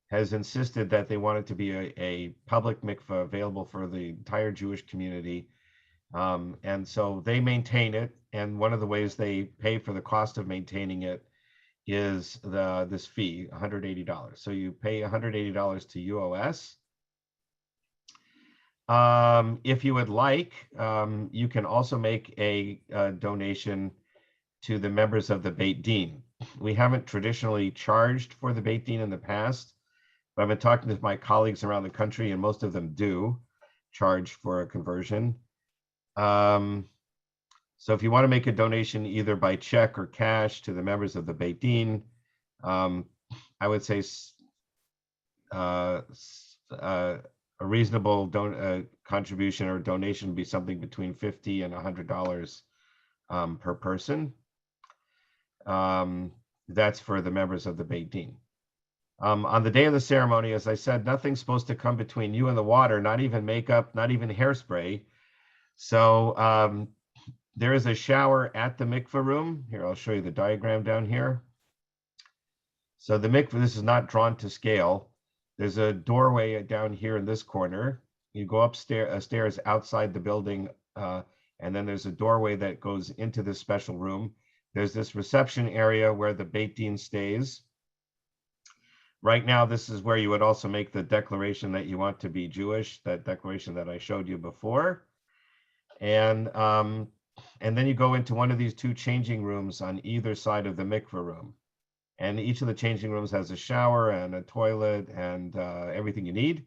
has insisted that they want it to be a public mikvah available for the entire Jewish community. And so they maintain it. And one of the ways they pay for the cost of maintaining it is this fee, $180. So you pay $180 to UOS, If you would like, you can also make a donation to the members of the Beit Din. We haven't traditionally charged for the Beit Din in the past, but I've been talking to my colleagues around the country, and most of them do charge for a conversion. So if you want to make a donation either by check or cash to the members of the Beit Din, I would say a reasonable contribution or donation would be something between $50 and $100 per person. That's for the members of the Beit Din. On the day of the ceremony, as I said, nothing's supposed to come between you and the water, not even makeup, not even hairspray. So there is a shower at the mikveh room. Here, I'll show you the diagram down here. So the mikveh, this is not drawn to scale. There's a doorway down here in this corner. You go upstairs, stairs outside the building, and then there's a doorway that goes into this special room. There's this reception area where the Beit Din stays. Right now, this is where you would also make the declaration that you want to be Jewish, that declaration that I showed you before. And then you go into one of these two changing rooms on either side of the mikveh room. And each of the changing rooms has a shower and a toilet and everything you need.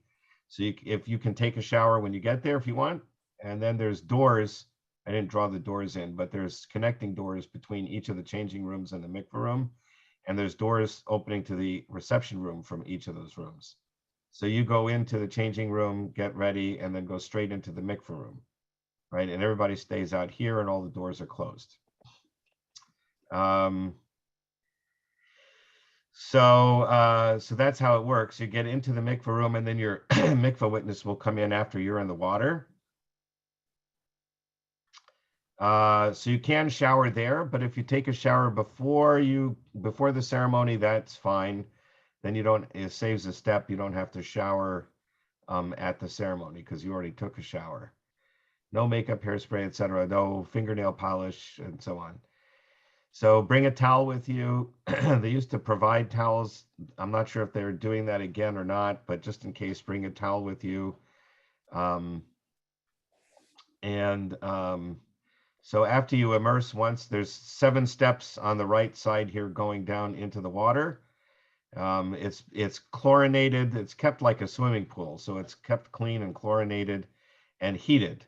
So if you can take a shower when you get there if you want. And then there's doors. I didn't draw the doors in, but there's connecting doors between each of the changing rooms and the mikveh room. And there's doors opening to the reception room from each of those rooms. So you go into the changing room, get ready, and then go straight into the mikveh room, right? And everybody stays out here and all the doors are closed. So that's how it works. You get into the mikveh room and then your mikveh witness will come in after you're in the water. So you can shower there, but if you take a shower before the ceremony, that's fine. Then it saves a step. You don't have to shower at the ceremony because you already took a shower. No makeup, hairspray, etc. No fingernail polish, and so on. So bring a towel with you. They used to provide towels. I'm not sure if they're doing that again or not, but just in case, bring a towel with you. So after you immerse once, there's 7 steps on the right side here going down into the water. It's chlorinated. It's kept like a swimming pool. So it's kept clean and chlorinated and heated.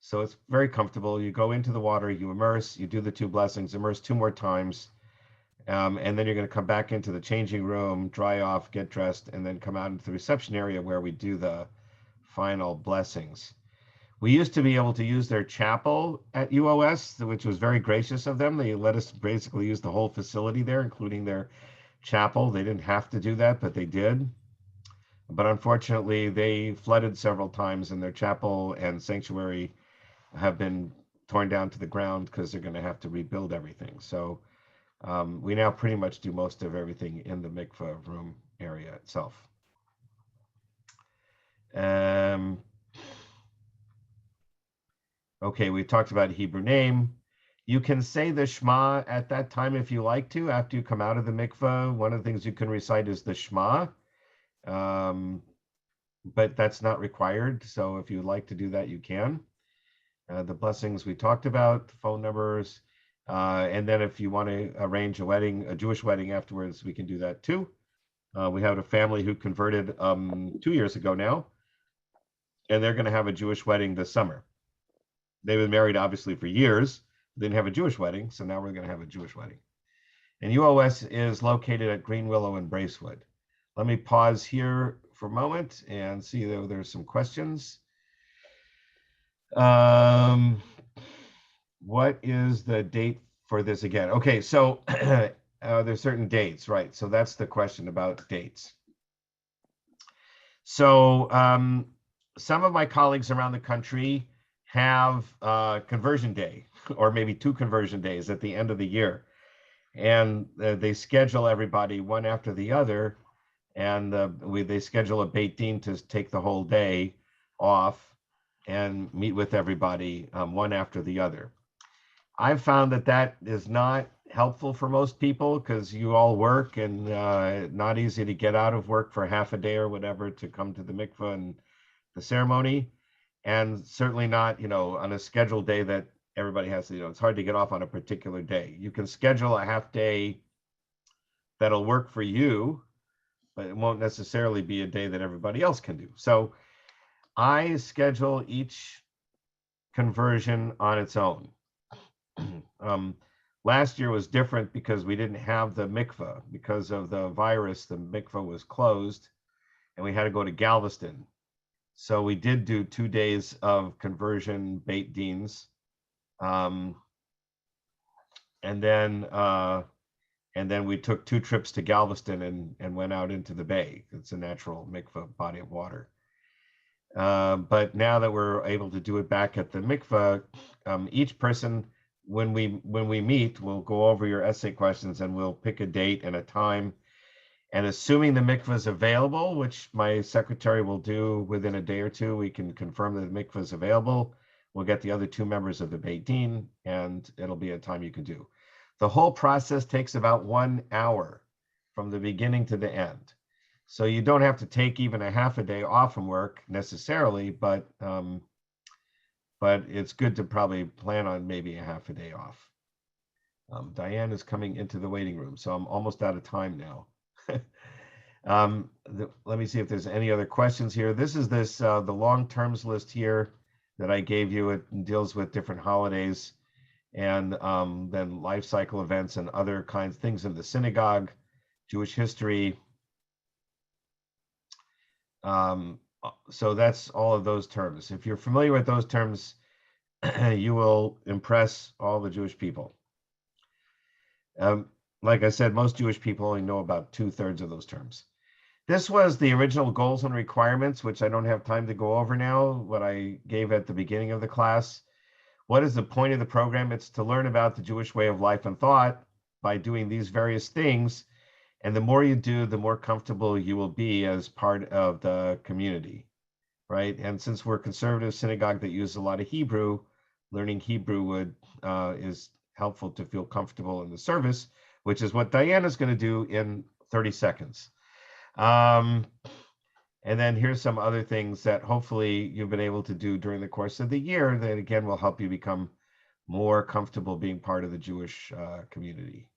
So it's very comfortable. You go into the water, you immerse, you do the 2 blessings, immerse 2 more times. And then you're going to come back into the changing room, dry off, get dressed, and then come out into the reception area where we do the final blessings. We used to be able to use their chapel at UOS, which was very gracious of them. They let us basically use the whole facility there, including their chapel. They didn't have to do that, but they did. But unfortunately, they flooded several times, and their chapel and sanctuary have been torn down to the ground because they're going to have to rebuild everything. So we now pretty much do most of everything in the mikveh room area itself. Okay, we talked about Hebrew name. You can say the Shema at that time if you like to, after you come out of the mikveh. One of the things you can recite is the Shema, but that's not required. So if you'd like to do that, you can. The blessings we talked about, phone numbers, and then if you want to arrange a Jewish wedding afterwards, we can do that too. We have a family who converted 2 years ago now, and they're going to have a Jewish wedding this summer. They've been married obviously for years, didn't have a Jewish wedding, so now we're going to have a Jewish wedding. And UOS is located at Green Willow and Bracewood. Let me pause here for a moment and see if there's some questions. What is the date for this again? Okay, so there's certain dates, right? So that's the question about dates. So some of my colleagues around the country have conversion day, or maybe 2 conversion days at the end of the year. And they schedule everybody one after the other. And they schedule a Beit Din to take the whole day off and meet with everybody one after the other. I've found that is not helpful for most people because you all work and not easy to get out of work for half a day or whatever to come to the mikveh and the ceremony. and certainly not, on a scheduled day that everybody has to, it's hard to get off on a particular day. You can schedule a half day that'll work for you, but it won't necessarily be a day that everybody else can do. So I schedule each conversion on its own. Last year was different because we didn't have the mikveh. Because of the virus, the mikveh was closed and we had to go to Galveston. So we did do 2 days of conversion Beit Dins. And then we took 2 trips to Galveston and went out into the bay. It's a natural mikveh body of water. But now that we're able to do it back at the mikveh, each person, when we meet, we'll go over your essay questions and we'll pick a date and a time. And assuming the mikveh is available, which my secretary will do within a day or two, we can confirm that the mikveh is available. We'll get the other 2 members of the Beit Din, and it'll be a time you can do. The whole process takes about 1 hour from the beginning to the end. So you don't have to take even a half a day off from work necessarily, but it's good to probably plan on maybe a half a day off. Diane is coming into the waiting room, so I'm almost out of time now. Let me see if there's any other questions here. This is the long terms list here that I gave you. It deals with different holidays and then life cycle events and other kinds of things in the synagogue, Jewish history. So that's all of those terms. If you're familiar with those terms, you will impress all the Jewish people. Like I said, most Jewish people only know about 2/3 of those terms. This was the original goals and requirements, which I don't have time to go over now, what I gave at the beginning of the class. What is the point of the program? It's to learn about the Jewish way of life and thought by doing these various things. And the more you do, the more comfortable you will be as part of the community, right? And since we're a conservative synagogue that uses a lot of Hebrew, learning Hebrew is helpful to feel comfortable in the service, which is what Diana's going to do in 30 seconds. And then here's some other things that hopefully you've been able to do during the course of the year that again will help you become more comfortable being part of the Jewish community.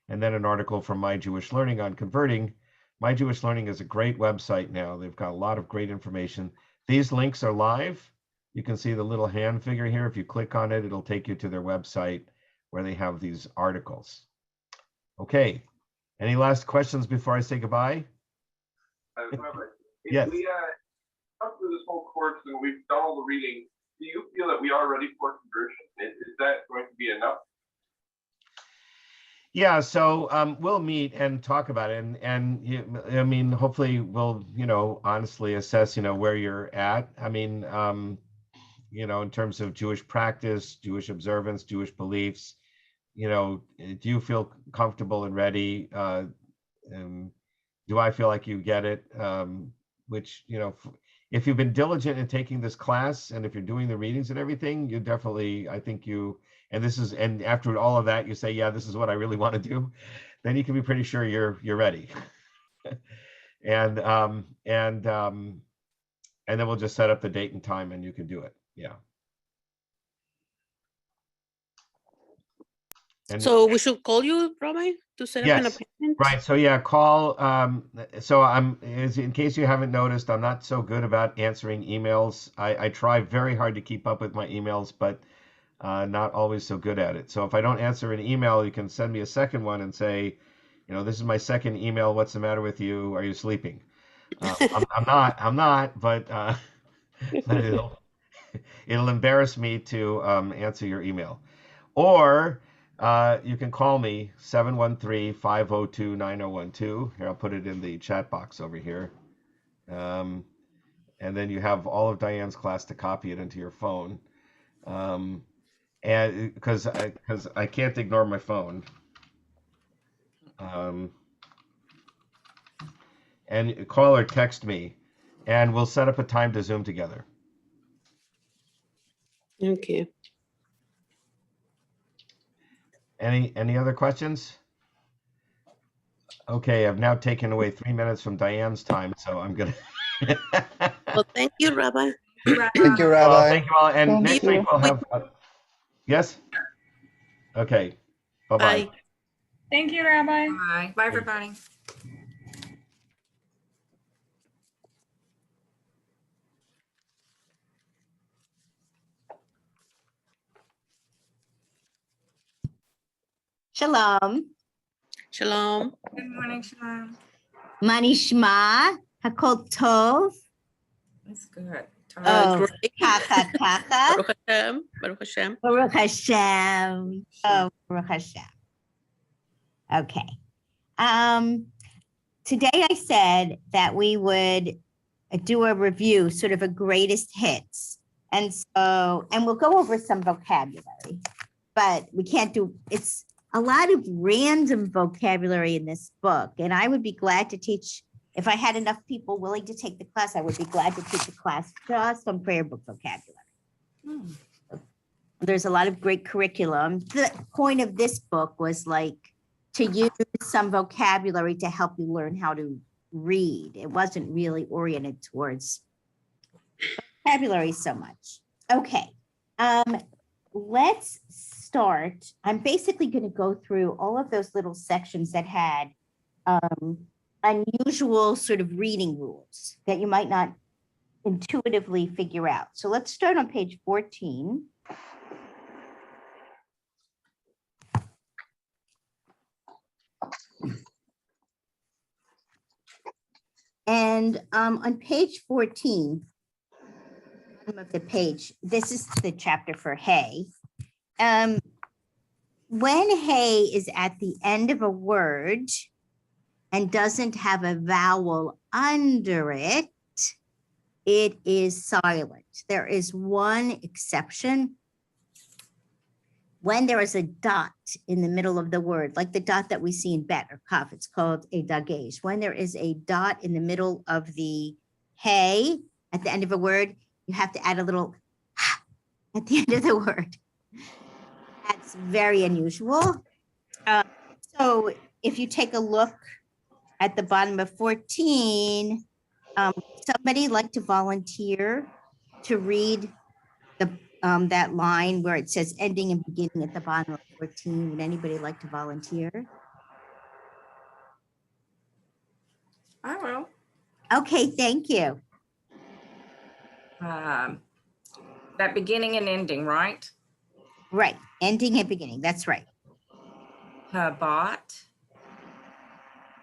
And then an article from My Jewish Learning on converting. My Jewish Learning is a great website now. They've got a lot of great information. These links are live. You can see the little hand figure here. If you click on it, it'll take you to their website where they have these articles. Okay. Any last questions before I say goodbye? Rabbi, if Yes. we come through this whole course and we've done all the reading, do you feel that we are ready for conversion? Is that going to be enough? Yeah, so we'll meet and talk about it, and I mean, hopefully we'll, honestly assess, where you're at. I mean, in terms of Jewish practice, Jewish observance, Jewish beliefs, do you feel comfortable and ready? Do I feel like you get it? Which, if you've been diligent in taking this class and if you're doing the readings and everything, you definitely, I think and after all of that, you say, yeah, this is what I really want to do, then you can be pretty sure you're ready. and then we'll just set up the date and time and you can do it. Yeah. So we should call you, Rabbi, to set up an Yes, appointment? right. So yeah, call. So in case you haven't noticed, I'm not so good about answering emails. I try very hard to keep up with my emails, but not always so good at it. So if I don't answer an email, you can send me a second one and say, this is my second email. What's the matter with you? Are you sleeping? I'm not, but it'll embarrass me to answer your email. Or you can call me 713-502-9012. Here, I'll put it in the chat box over here. And then you have all of Diane's class to copy it into your phone. And because I can't ignore my phone. And call or text me, and we'll set up a time to Zoom together. Okay. Any other questions? Okay, I've now taken away 3 minutes from Diane's time, so I'm gonna. Well, thank you, Rabbi. Thank you, Well, Rabbi. thank you all. And Thank next you. week we'll have, yes? Okay. Bye-bye. Bye. Thank you, Rabbi. Bye. Bye, everybody. Shalom. Shalom. Good morning, Shalom. Manishma. Hakol tov. That's good. Oh, Great. kacha kacha. Baruch Hashem. Baruch Hashem. Baruch Hashem. Oh, Baruch Hashem. Okay. Today I said that we would do a review, sort of a greatest hits. And we'll go over some vocabulary, but we can't do, it's a lot of random vocabulary in this book. And I would be glad to teach, if I had enough people willing to take the class, I would be glad to teach a class just on prayer book vocabulary. There's a lot of great curriculum. The point of this book was like to use some vocabulary to help you learn how to read. It wasn't really oriented towards vocabulary so much. Okay, let's start. I'm basically going to go through all of those little sections that had unusual sort of reading rules that you might not intuitively figure out. So let's start on page 14. And on page 14 of the page, this is the chapter for hay. When hay is at the end of a word and doesn't have a vowel under it, it is silent. There is one exception. When there is a dot in the middle of the word, like the dot that we see in bet or kaf, it's called a dagesh. When there is a dot in the middle of the hay at the end of a word, you have to add a little at the end of the word. That's very unusual. So if you take a look at the bottom of 14, somebody like to volunteer to read the that line where it says ending and beginning at the bottom of 14. Would anybody like to volunteer? I will. Okay, thank you. That beginning and ending, right? Right, ending and beginning, that's right. Habat,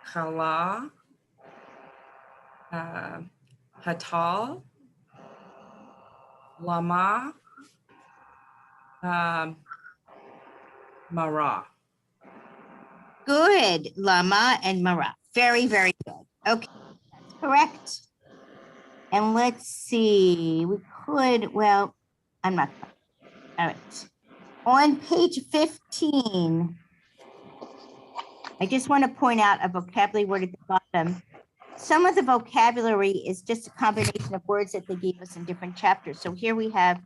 Kala, Hatal, Lama, Mara. Good, Lama and Mara. Very, very good. Okay, that's correct. And let's see, we could, well, I'm not, all right. On page 15, I just want to point out a vocabulary word at the bottom. Some of the vocabulary is just a combination of words that they gave us in different chapters. So here we have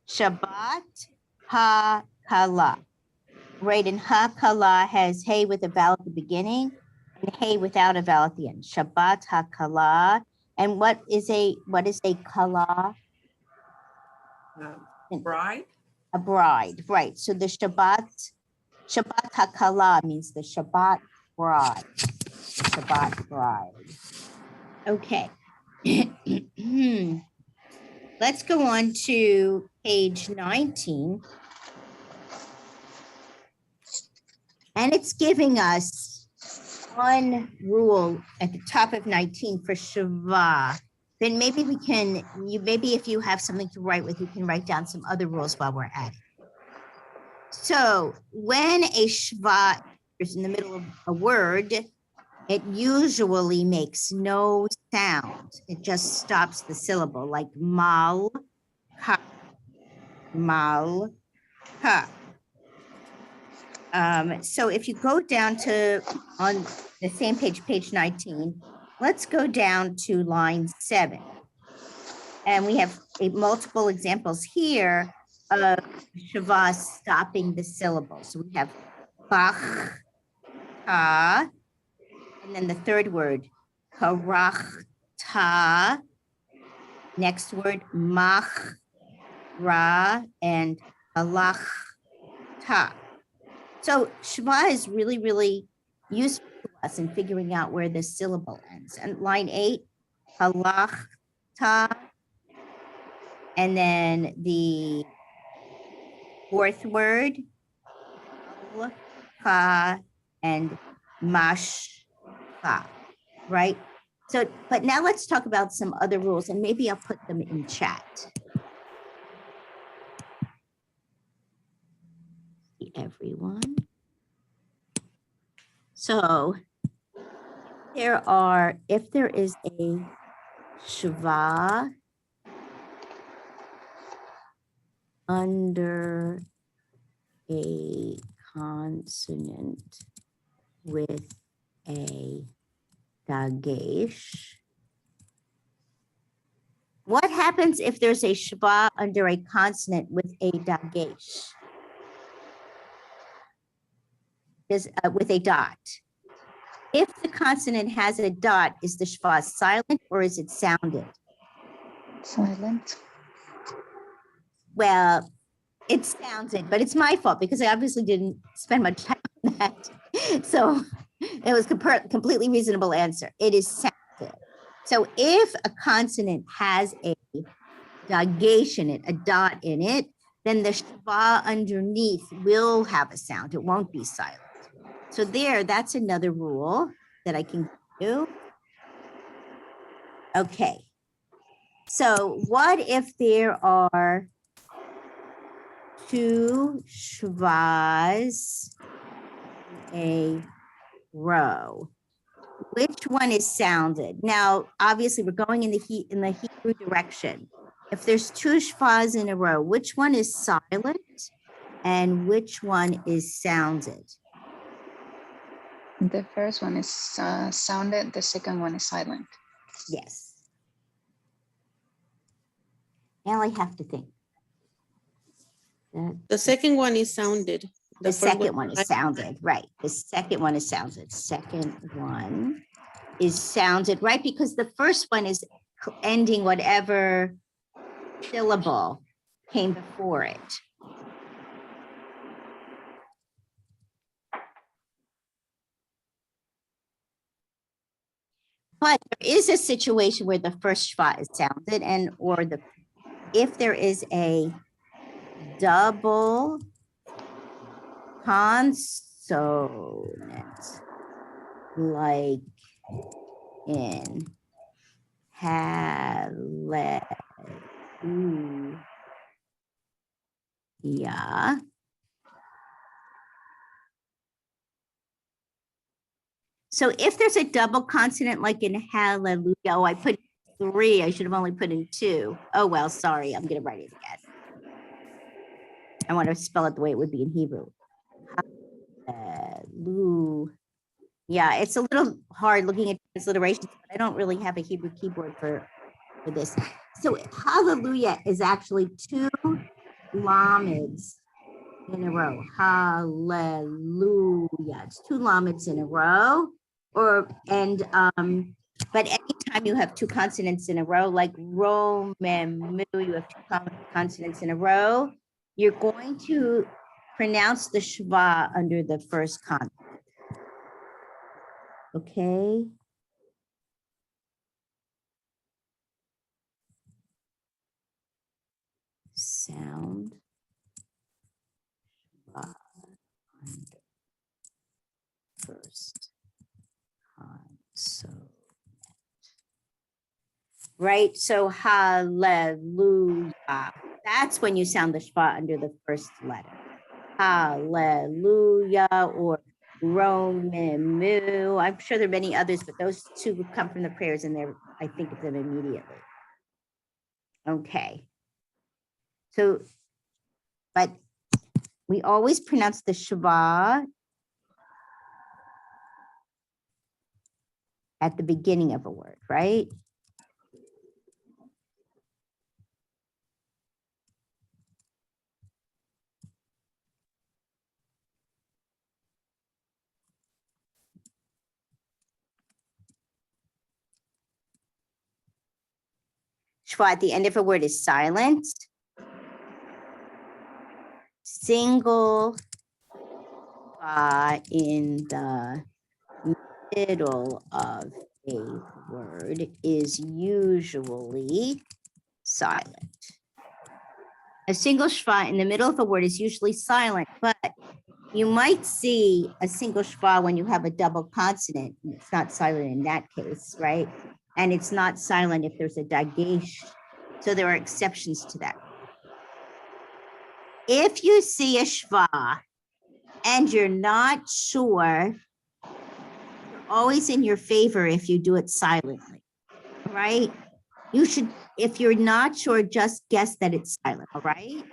Shabbat ha-kala. Right, and ha-kala has hay with a vowel at the beginning and hay without a vowel at the end. Shabbat ha-kala. And what is a kala? Bride. A bride, right. So the Shabbat ha-kala means the Shabbat bride. Shabbat bride. Okay. Let's go on to page 19. And it's giving us one rule at the top of 19 for Shiva. Then maybe we can, maybe if you have something to write with, you can write down some other rules while we're at it. So when a Shiva is in the middle of a word, it usually makes no sound. It just stops the syllable, like mal, ka, mal, ka. So if you go down to, on the same page, page 19, let's go down to line 7. And we have multiple examples here of Shiva stopping the syllable. So we have bach, ka, and then the third word, karach, ta, Next word, machra and halachta. So shva is really, really useful to us in figuring out where the syllable ends. And line 8, halachta, and then the fourth word, ka and mashka, right? So, but now let's talk about some other rules, and maybe I'll put them in chat. See everyone. So if there is a shva under a consonant with a dagesh, what happens if there's a shva under a consonant with a dagesh? With a dot. If the consonant has a dot, is the shva silent or is it sounded? Silent. Well, it sounded, but it's my fault because I obviously didn't spend much time on that. So it was completely reasonable answer. It is sounded. So if a consonant has a dagesh in it, a dot in it, then the shva underneath will have a sound. It won't be silent. So that's another rule that I can do. Okay. So what if there are two shvas in a row? Which one is sounded? Now, obviously, we're going in the Hebrew direction. If there's two shvas in a row, which one is silent and which one is sounded? The first one is sounded, the second one is silent. Yes. Now I have to think. The second one is sounded. The second one is sounded, right. The second one is sounded. Second one is sounded, right? Because the first one is ending whatever syllable came before it. But there is a situation where the first shva is sounded if there is a double consonant, like in hallelujah. So if there's a double consonant like in hallelujah, oh, I put 3, I should have only put in 2. Oh, well, sorry, I'm gonna write it again. I want to spell it the way it would be in Hebrew. Yeah, it's a little hard looking at transliterations, but I don't really have a Hebrew keyboard for this. So hallelujah is actually 2 lameds in a row. Hallelujah. It's 2 lameds in a row. But anytime you have 2 consonants in a row, like ro, mem, mu, you have 2 consonants in a row, you're going to pronounce the shva under the first consonant. Okay. Sound shva under first consonant. Right? So hallelujah. That's when you sound the shva under the first letter. Hallelujah or Romemu. I'm sure there are many others, but those 2 would come from the prayers and I think of them immediately. Okay. So, but we always pronounce the shva at the beginning of a word, right? shva at the end of a word is silent. Single shva in the middle of a word is usually silent. A single shva in the middle of a word is usually silent, but you might see a single shva when you have a double consonant. It's not silent in that case, right? And it's not silent if there's a dagesh. So there are exceptions to that. If you see a shva and you're not sure, you're always in your favor if you do it silently, right? You should, if you're not sure, just guess that it's silent, all right?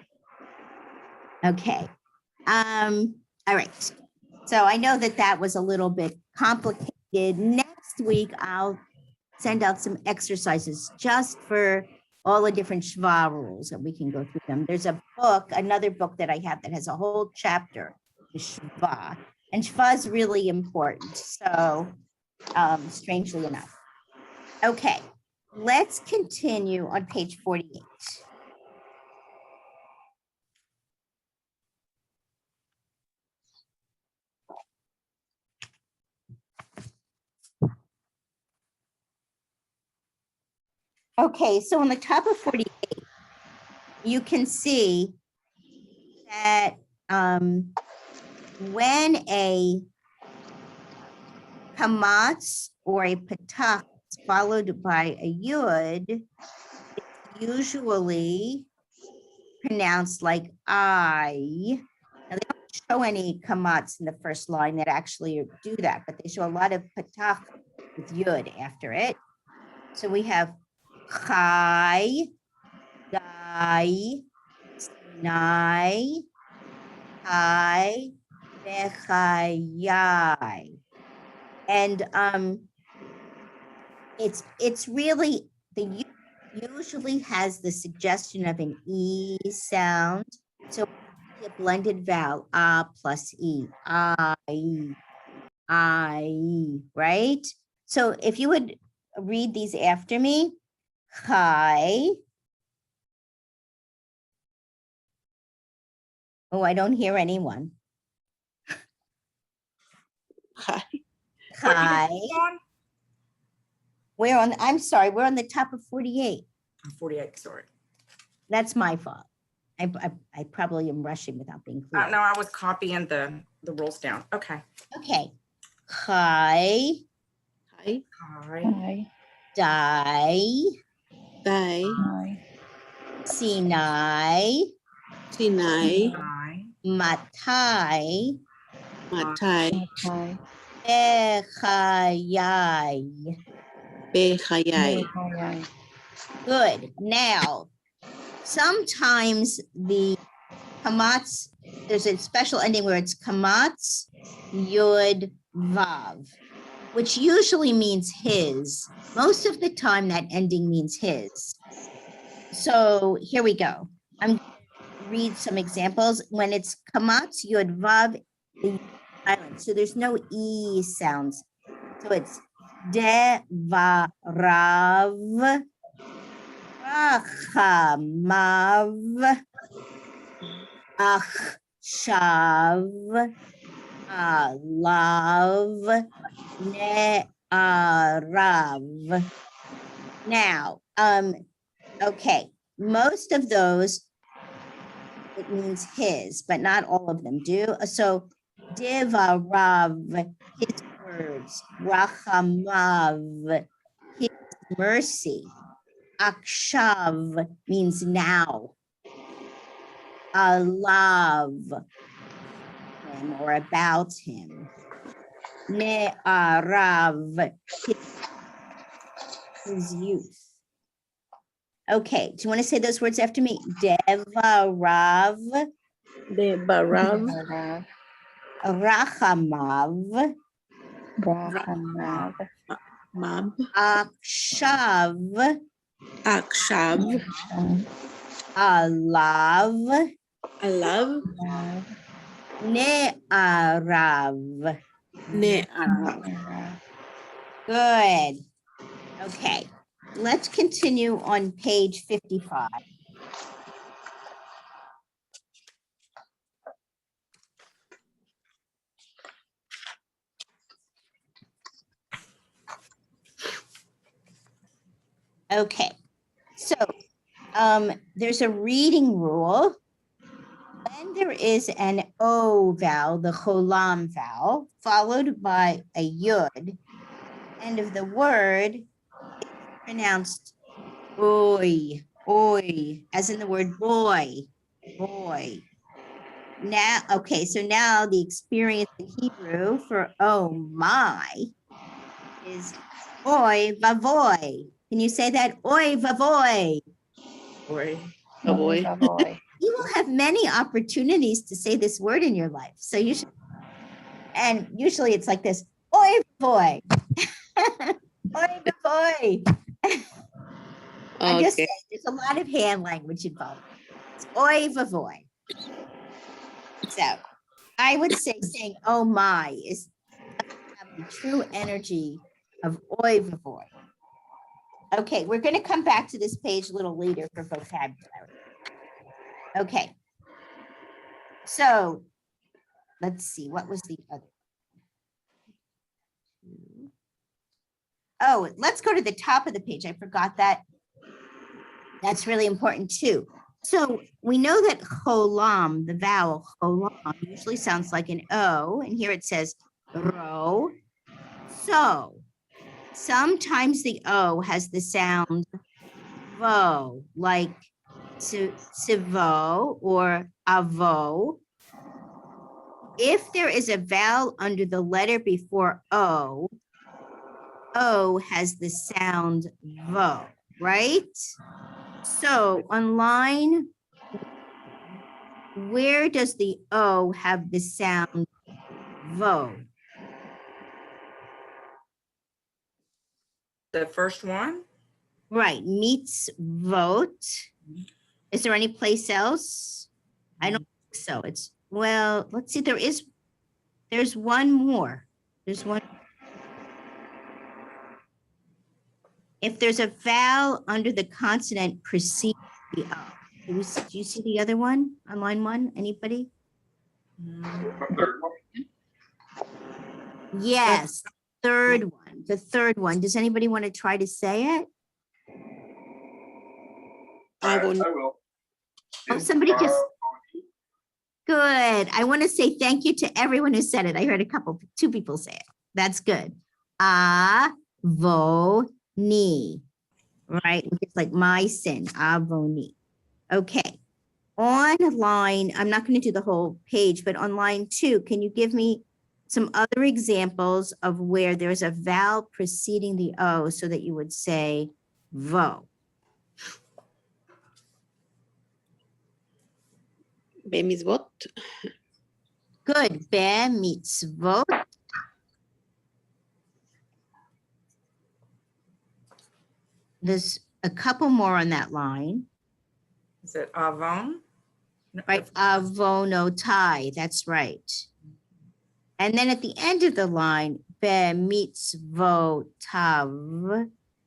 Okay. All right. So I know that that was a little bit complicated. Next week, I'll send out some exercises just for all the different shva rules and we can go through them. There's a book, another book that I have that has a whole chapter, the shva, and shva is really important. So strangely enough. Okay, let's continue on page 48. Okay, so on the top of 48, you can see that when a kamatz or a patach is followed by a yud, it's usually pronounced like I. Now, they don't show any kamatz in the first line that actually do that, but they show a lot of patach with yud after it. So we have chai, dai, sinai, chai, bechayai. And it's really, the usually has the suggestion of an E sound. So a blended vowel, A plus E, I, right? So if you would read these after me, chai. Oh, I don't hear anyone. Hi. Chai. We're on, I'm sorry, we're on the top of 48. 48, sorry. That's my fault. I probably am rushing without being clear. No, I was copying the rules down. Okay. Okay. Chai, Hi. Hi. Hi. dai, Dai. Hi. sinai, Sinai. Hi. matai, Matai. Hi. bechayai. Bechayai. Hi. Good. Now, sometimes the kamatz, there's a special ending where it's kamatz, yud, vav, which usually means his. Most of the time that ending means his. So here we go. I'm going to read some examples. When it's kamatz, yud, vav, the silent. So there's no E sounds. So it's de, va, rav, rachamav, achshav, alav, ne'arav. Now, okay, most of those, it means his, but not all of them do. So, divarav, his words, rachamav, his mercy. Akshav means now. Alav, him or about him. Ne'arav, his youth. Okay, do you want to say those words after me? Devarav, Barav. Rachamav, Rachamav. Mab. Akshav, Akshav. Alav, Alav. Ne'arav. Ne'arav. Good. Okay. let's continue on page 55. Okay, so there's a reading rule. When there is an O vowel, the cholam vowel, followed by a yud, end of the word is pronounced oi, oi, as in the word boy, boy. Now, okay, so now the experience in Hebrew for oh my is oi vavoy. Can you say that? Oi vavoy. Boy. Oh boy. Boy. You will have many opportunities to say this word in your life. So you should, and usually it's like this, oi boy. Oi boy. I'm just Okay. saying, there's a lot of hand language involved. It's oi vavoy. So I would say saying oh my is have the true energy of oi vavoy. Okay, we're going to come back to this page a little later for vocabulary. Okay. So let's see, what was the other? Oh, let's go to the top of the page. I forgot that. That's really important too. So we know that cholam, the vowel cholam, usually sounds like an O, and here it says ro. So sometimes the O has the sound vo, like sivo or avo. If there is a vowel under the letter before O has the sound vo, right? So on line, where does the O have the sound vo? The first one? Right, meets vote. Is there any place else? I don't think so. It's, well, let's see, there's one more. There's one. If there's a vowel under the consonant preceding the O. Do you see the other one on line one? Anybody? The third one? Yes, third one, the third one. Does anybody want to try to say it? I will. Oh, somebody just, good. I want to say thank you to everyone who said it. I heard two people say it. That's good. Avoni, right? It's like my sin, avoni. Okay. On line, I'm not going to do the whole page, but on line 2, can you give me some other examples of where there's a vowel preceding the O so that you would say vo? Bemitzvot. Good. Be mitzvot. There's a couple more on that line. Is it Avon? Right, avonotai, that's right. And then at the end of the line, be mitzvotav.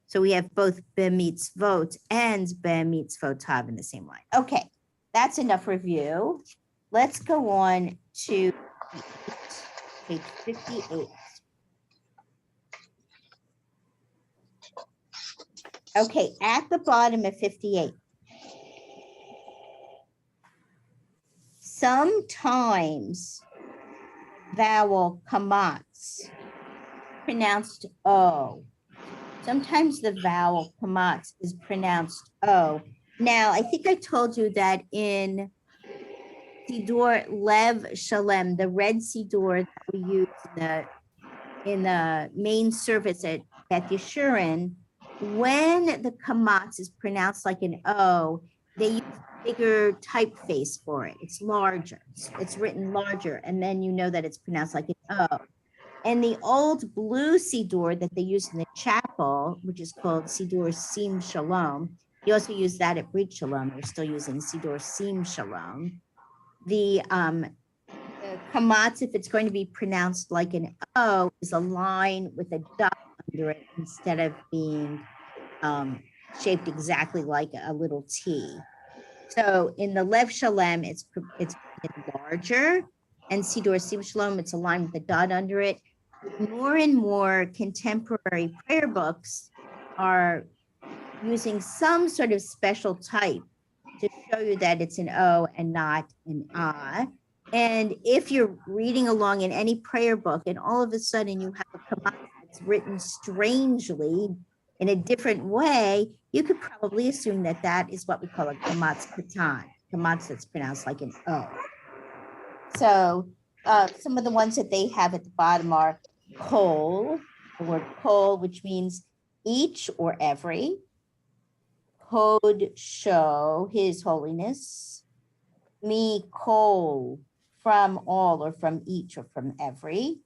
So we have both be mitzvot and be mitzvotav in the same line. Okay, that's enough review. Let's go on to page 58. Okay, at the bottom of 58. Sometimes vowel kamatz, pronounced O. Sometimes the vowel kamatz is pronounced O. Now, I think I told you that in Siddur Lev Shalem, the red Siddur that we use in the main service at Yeshurun, when the kamatz is pronounced like an O, they use bigger typeface for it. It's larger. It's written larger, and then you know that it's pronounced like an O. And the old blue Siddur that they use in the chapel, which is called Siddur Sim Shalom, you also use that at Brit Shalom. You're still using Siddur Sim Shalom. The kamatz, if it's going to be pronounced like an O, is a line with a dot under it instead of being shaped exactly like a little T. So in the Lev Shalem, it's larger, and Siddur Sim Shalom, it's aligned with the dot under it. More and more contemporary prayer books are using some sort of special type to show you that it's an O and not an A. And if you're reading along in any prayer book and all of a sudden you have a command that's written strangely in a different way, you could probably assume that that is what we call a kamatz katan, kamatz that's pronounced like an O. So some of the ones that they have at the bottom are kol, the word kol, which means each or every. Hod show, his holiness. Mi kol, from all or from each or from every.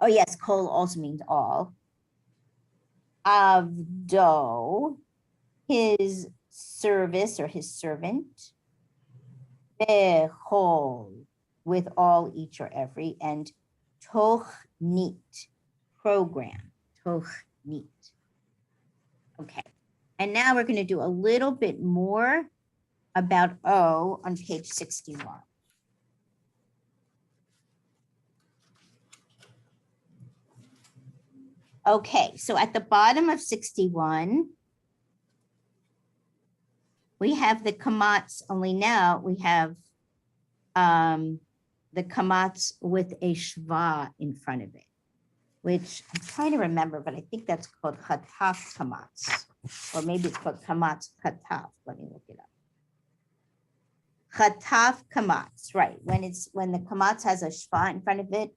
Oh yes, kol also means all. Avdo, his service or his servant. Bechol, with all, each or every. And tochnit, program, tochnit. Okay, and now we're going to do a little bit more about O on page 61. Okay, so at the bottom of 61, we have the kamatz, only now we have the kamatz with a shva in front of it, which I'm trying to remember, but I think that's called chataf kamatz, or maybe it's called kamatz chataf. Let me look it up. Chataf kamatz, right? When the kamatz has a shva in front of it,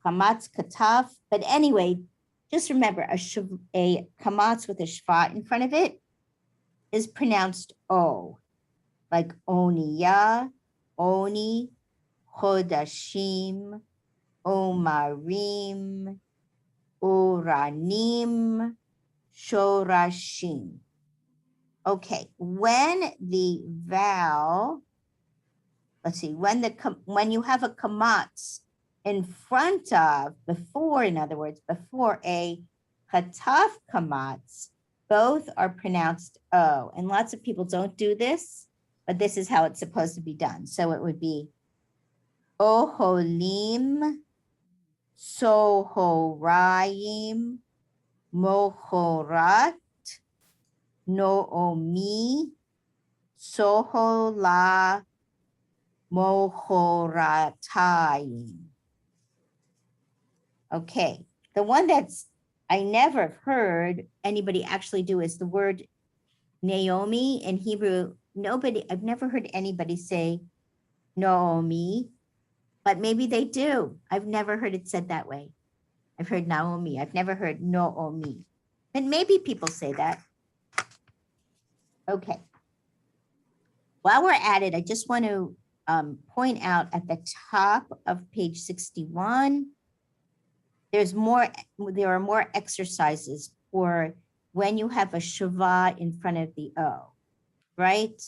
kamatz kataf. But anyway, just remember a kamatz with a shva in front of it is pronounced O, like Oniya, Oni, Chodashim, Omarim, Uranim, Shorashim. Okay, when the vowel, let's see, when you have a kamatz in front of, before, in other words, before a chataf kamatz, both are pronounced O. And lots of people don't do this, but this is how it's supposed to be done. So it would be Oholim, Sohorayim, Mohorat, Noomi, Sohola, Mohoratayim. Okay, the one that's I never heard anybody actually do is the word Naomi in Hebrew. I've never heard anybody say Naomi, but maybe they do. I've never heard it said that way. I've heard Naomi. I've never heard Noomi. And maybe people say that. Okay. While we're at it, I just want to point out at the top of page 61, there are more exercises for when you have a shava in front of the O, right?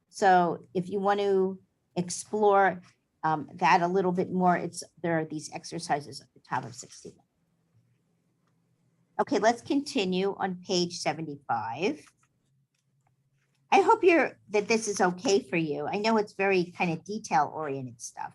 So if you want to explore that a little bit more, there are these exercises at the top of 61. Okay, let's continue on page 75. I hope that this is okay for you. I know it's very kind of detail-oriented stuff.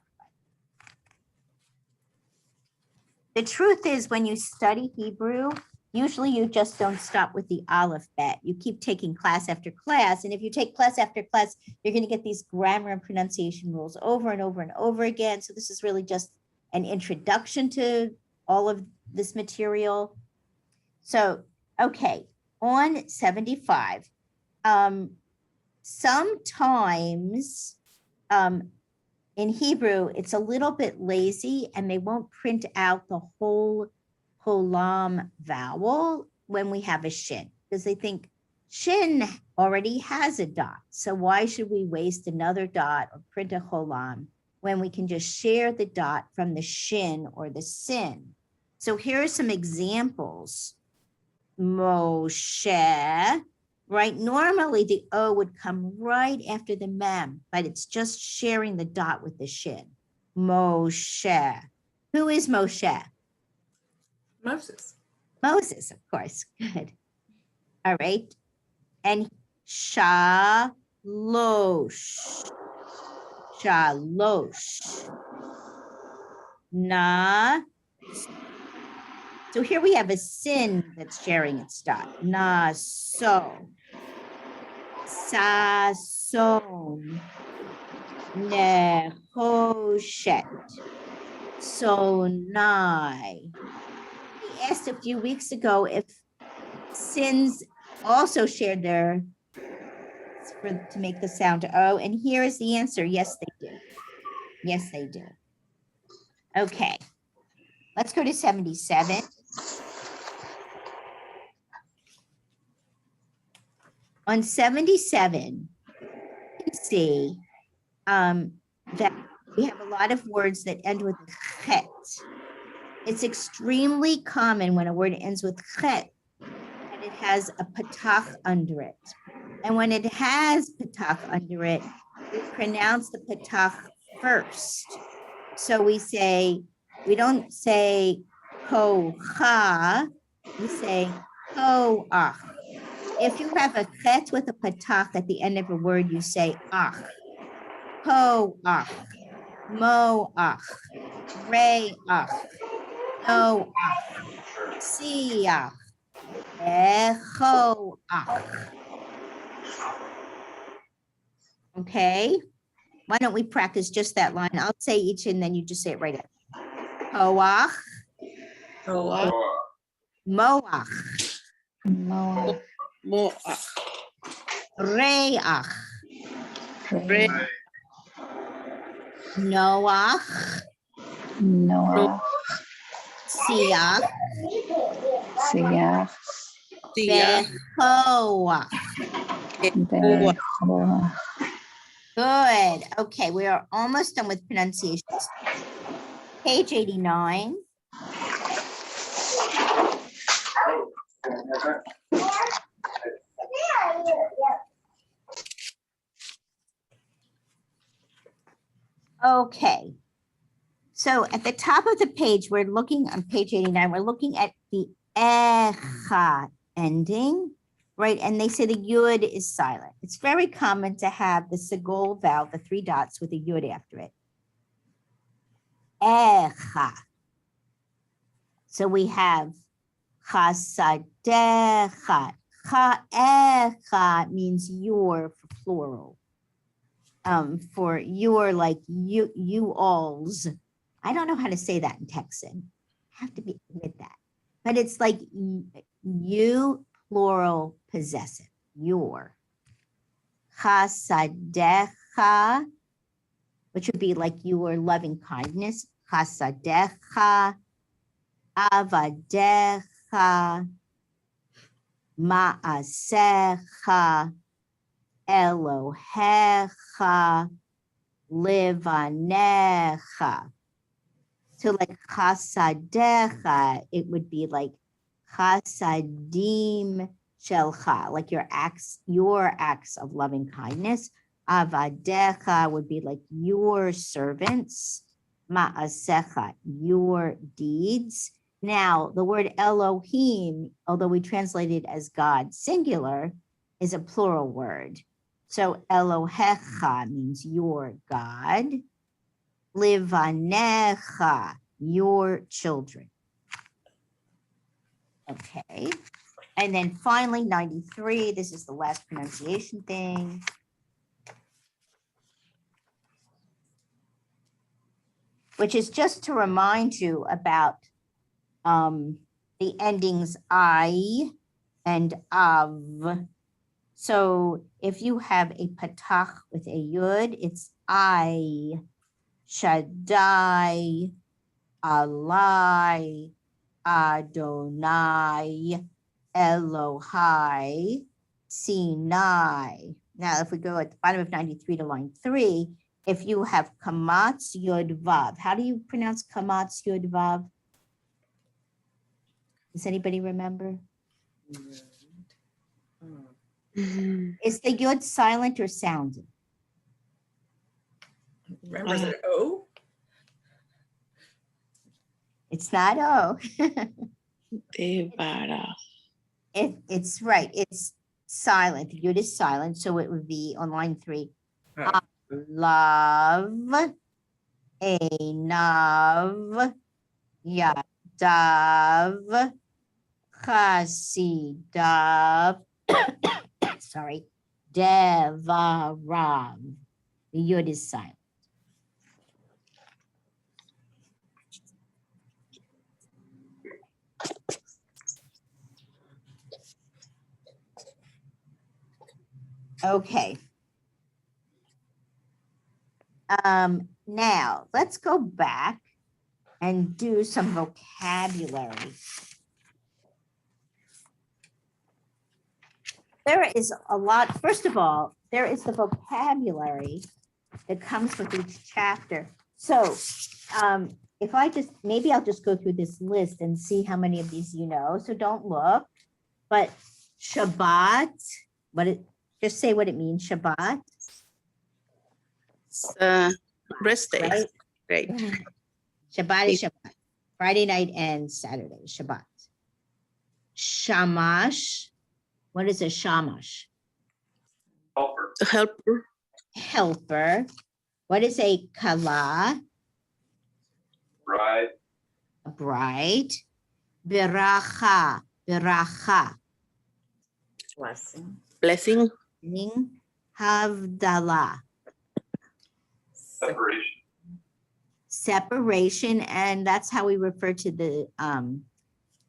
The truth is, when you study Hebrew, usually you just don't stop with the aleph bet. You keep taking class after class, and if you take class after class, you're going to get these grammar and pronunciation rules over and over and over again. So this is really just an introduction to all of this material. So, okay, on 75, sometimes in Hebrew, it's a little bit lazy and they won't print out the whole holam vowel when we have a shin, because they think shin already has a dot. So why should we waste another dot or print a holam when we can just share the dot from the shin or the sin? So here are some examples. Moshe, right? Normally the O would come right after the mem, but it's just sharing the dot with the shin. Moshe. Who is Moshe? Moses. Moses, of course. Good. All right. And shalosh. Shalosh. Na. So here we have a sin that's sharing its dot. Na so. Sason. Nehoshet. Sonai. We asked a few weeks ago if sins also shared their to make the sound O, and here is the answer. Yes, they do. Yes, they do. Okay, let's go to 77. On 77, you can see that we have a lot of words that end with chet. It's extremely common when a word ends with chet and it has a patach under it. And when it has patach under it, we pronounce the patach first. So we don't say ho-ha, we say ho-ach. If you have a chet with a patach at the end of a word, you say ach, ho-ach, mo-ach, re-ach, no-ach, si-ach, echo-ach. Okay, why don't we practice just that line? I'll say each and then you just say it right after. Hoach, Noah, moach, Moach, Moach. reach, Re, noach, Noach, siach, Siach, Tia. bechoach. Bechoach. Good. Okay, we are almost done with pronunciations. Page 89. Okay. So at the top of the page, we're looking on page 89, we're looking at the echa ending, right? And they say the yud is silent. It's very common to have the segol vowel, the 3 dots with a yud after it. Echa. So we have chasadecha. Cha-echa means your for plural. For your, like you alls. I don't know how to say that in Texan. I have to admit that. But it's like you plural possessive. Your. Chasadecha, which would be like your loving kindness. Chasadecha, avadecha, ma'asecha, Elohecha, livanecha. So like chasadecha, it would be like chasadim shelcha, like your acts of loving kindness. Avadecha would be like your servants. Ma'asecha, your deeds. Now, the word Elohim, although we translate it as God singular, is a plural word. So Elohecha means your God. Livanecha, your children. Okay. And then finally, 93, this is the last pronunciation thing. Which is just to remind you about the endings I and av. So if you have a patach with a yud, it's I, Shaddai, Alai, Adonai, Elohai, Sinai. Now, if we go at the bottom of 93 to line 3, if you have kamatz yud vav, how do you pronounce kamatz yud vav? Does anybody remember? Is the yud silent or sounding? remember, is it O? It's not O. Devara. It's right. It's silent. The yud is silent. So it would be on line 3. Oh. Love, Einav, Yadav, Chasidav, sorry, Devarav. The yud is silent. Okay. Now let's go back and do some vocabulary. There is a lot. First of all, there is the vocabulary that comes with each chapter. So if I just, maybe I'll just go through this list and see how many of these you know. So don't look, but Shabbat, just say what it means, Shabbat. Rest day. Right? Great. Shabbat is Shabbat. Friday night and Saturday, Shabbat. Shamash. What is a shamash? Helper. Helper. Helper. What is a kala? Bride. A bride. Beracha. Beracha. Blessing. Blessing. Havdalah. Separation. Separation, and that's how we refer to the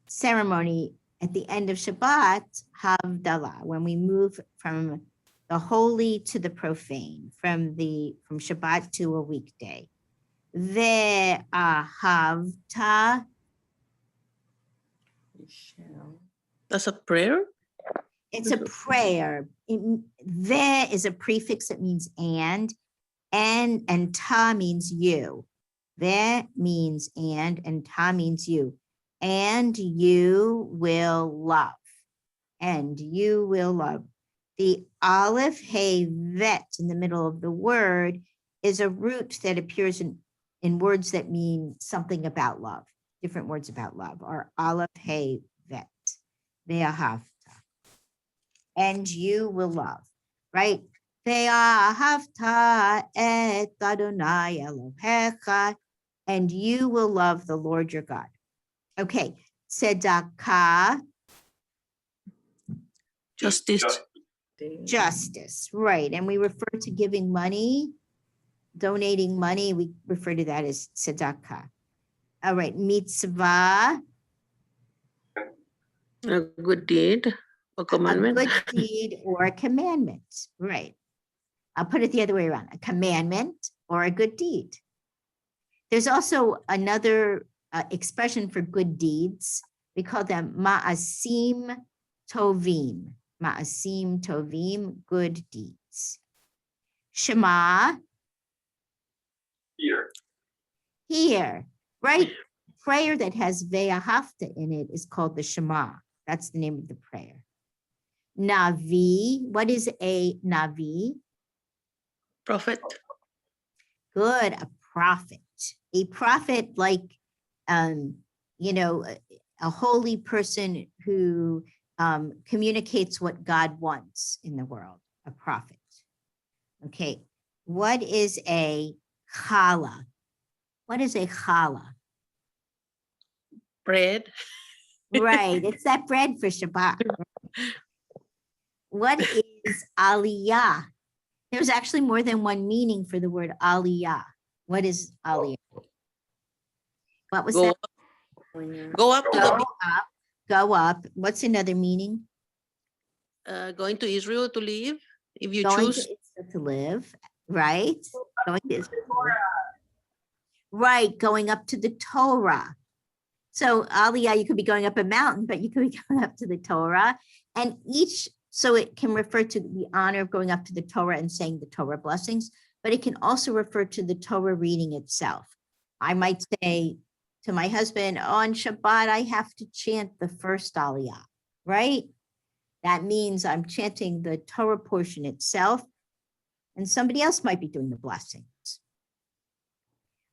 ceremony at the end of Shabbat, Havdalah, when we move from the holy to the profane, from Shabbat to a weekday. Ve'ahavta. That's a prayer. It's a prayer. Ve is a prefix that means and ta means you. Ve means and ta means you. And you will love. And you will love. The aleph, hey, vet in the middle of the word is a root that appears in words that mean something about love. Different words about love are aleph, hey, vet. Ve'ahavta. And you will love, right? Ve'ahavta et Adonai Elohecha. And you will love the Lord your God. Okay, tzedakah. Justice. Justice, right. And we refer to giving money, donating money. We refer to that as tzedakah. All right, mitzvah. A good deed or commandment. A good deed or a commandment, right. I'll put it the other way around, a commandment or a good deed. There's also another expression for good deeds. We call them ma'asim tovim. Ma'asim tovim, good deeds. Shema. Here, right? Prayer that has ve'ahavta in it is called the Shema. That's the name of the prayer. Navi. What is a Navi? Prophet. Good, a prophet. A prophet, like, you know, a holy person who communicates what God wants in the world, a prophet. Okay, what is a challah? What is a challah? Bread. Right, it's that bread for Shabbat. What is aliyah? There's actually more than one meaning for the word aliyah. What is aliyah? What was that? Go up to Go the up, go up. What's another meaning? going to Israel to live. If you Going choose. to Israel to live, right? Going to Israel to live. Right, going up to the Torah. So aliyah, you could be going up a mountain, but you could be going up to the Torah. And so it can refer to the honor of going up to the Torah and saying the Torah blessings, but it can also refer to the Torah reading itself. I might say to my husband, on Shabbat, I have to chant the first aliyah, right? That means I'm chanting the Torah portion itself, and somebody else might be doing the blessings.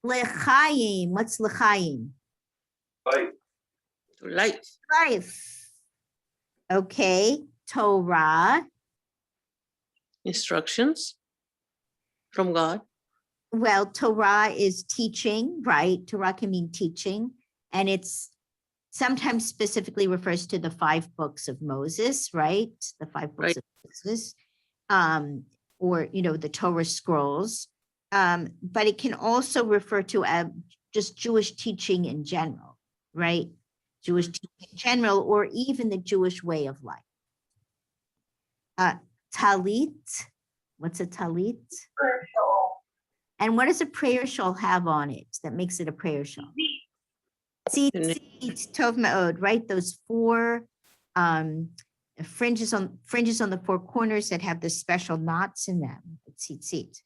L'chaim, what's l'chaim? Light. To light. Life. Okay, Torah. Instructions from God. Well, Torah is teaching, right? Torah can mean teaching, and it's sometimes specifically refers to the 5 books of Moses, right? The 5 books Right. of Moses, or, the Torah scrolls. But it can also refer to just Jewish teaching in general, right? Jewish teaching in general, or even the Jewish way of life. Talit, what's a talit? And what does a prayer shawl have on it that makes it a prayer shawl? Tzitzit, tov me'od, right? Those 4 fringes on the 4 corners that have the special knots in them. Tzitzit.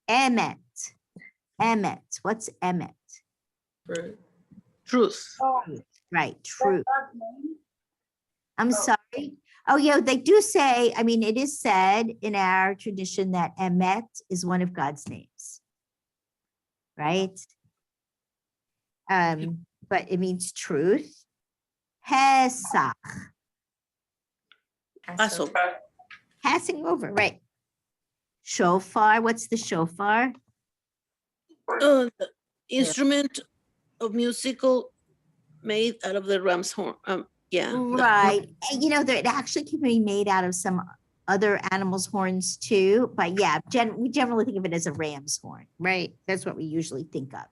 Emet. Emet. What's emet? Truth. Right, truth. I'm sorry. Oh, yeah, they do say, it is said in our tradition that emet is one of God's names. Right? But it means truth. Pesach. Passover. Passing over, right? Shofar, what's the shofar? The instrument of musical made out of the ram's horn. Yeah. Right. And it actually can be made out of some other animals' horns too. But yeah, we generally think of it as a ram's horn, right? That's what we usually think of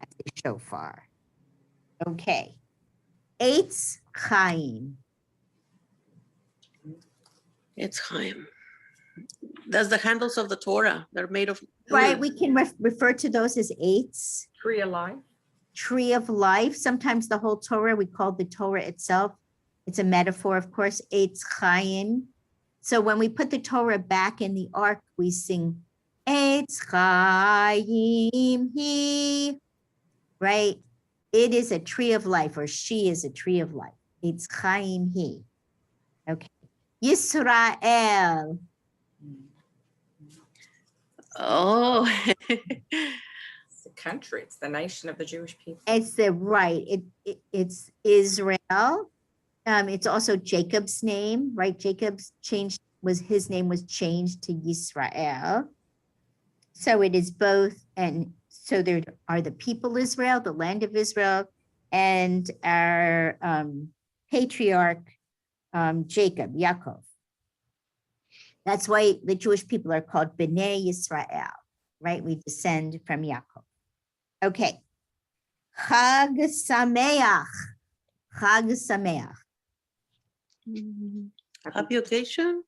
as a shofar. Okay. Eitz Chaim. It's Chaim. That's the handles of the Torah. They're made of Right. wood. We can refer to those as eitz. Tree of life. Tree of life. Sometimes the whole Torah, we call the Torah itself. It's a metaphor, of course, Eitz Chaim. So when we put the Torah back in the ark, we sing Eitz Chaim He, right? It is a tree of life, or she is a tree of life. Eitz Chaim He. Okay. Yisrael. Oh. It's the country. It's the nation of the Jewish people. It's it's Israel. It's also Jacob's name, right? His name was changed to Yisrael. So it is both, and so there are the people Israel, the land of Israel, and our patriarch Jacob, Yaakov. That's why the Jewish people are called Bnei Yisrael, right? We descend from Yaakov. Okay. Chag Sameach. Chag Sameach. Happy occasion.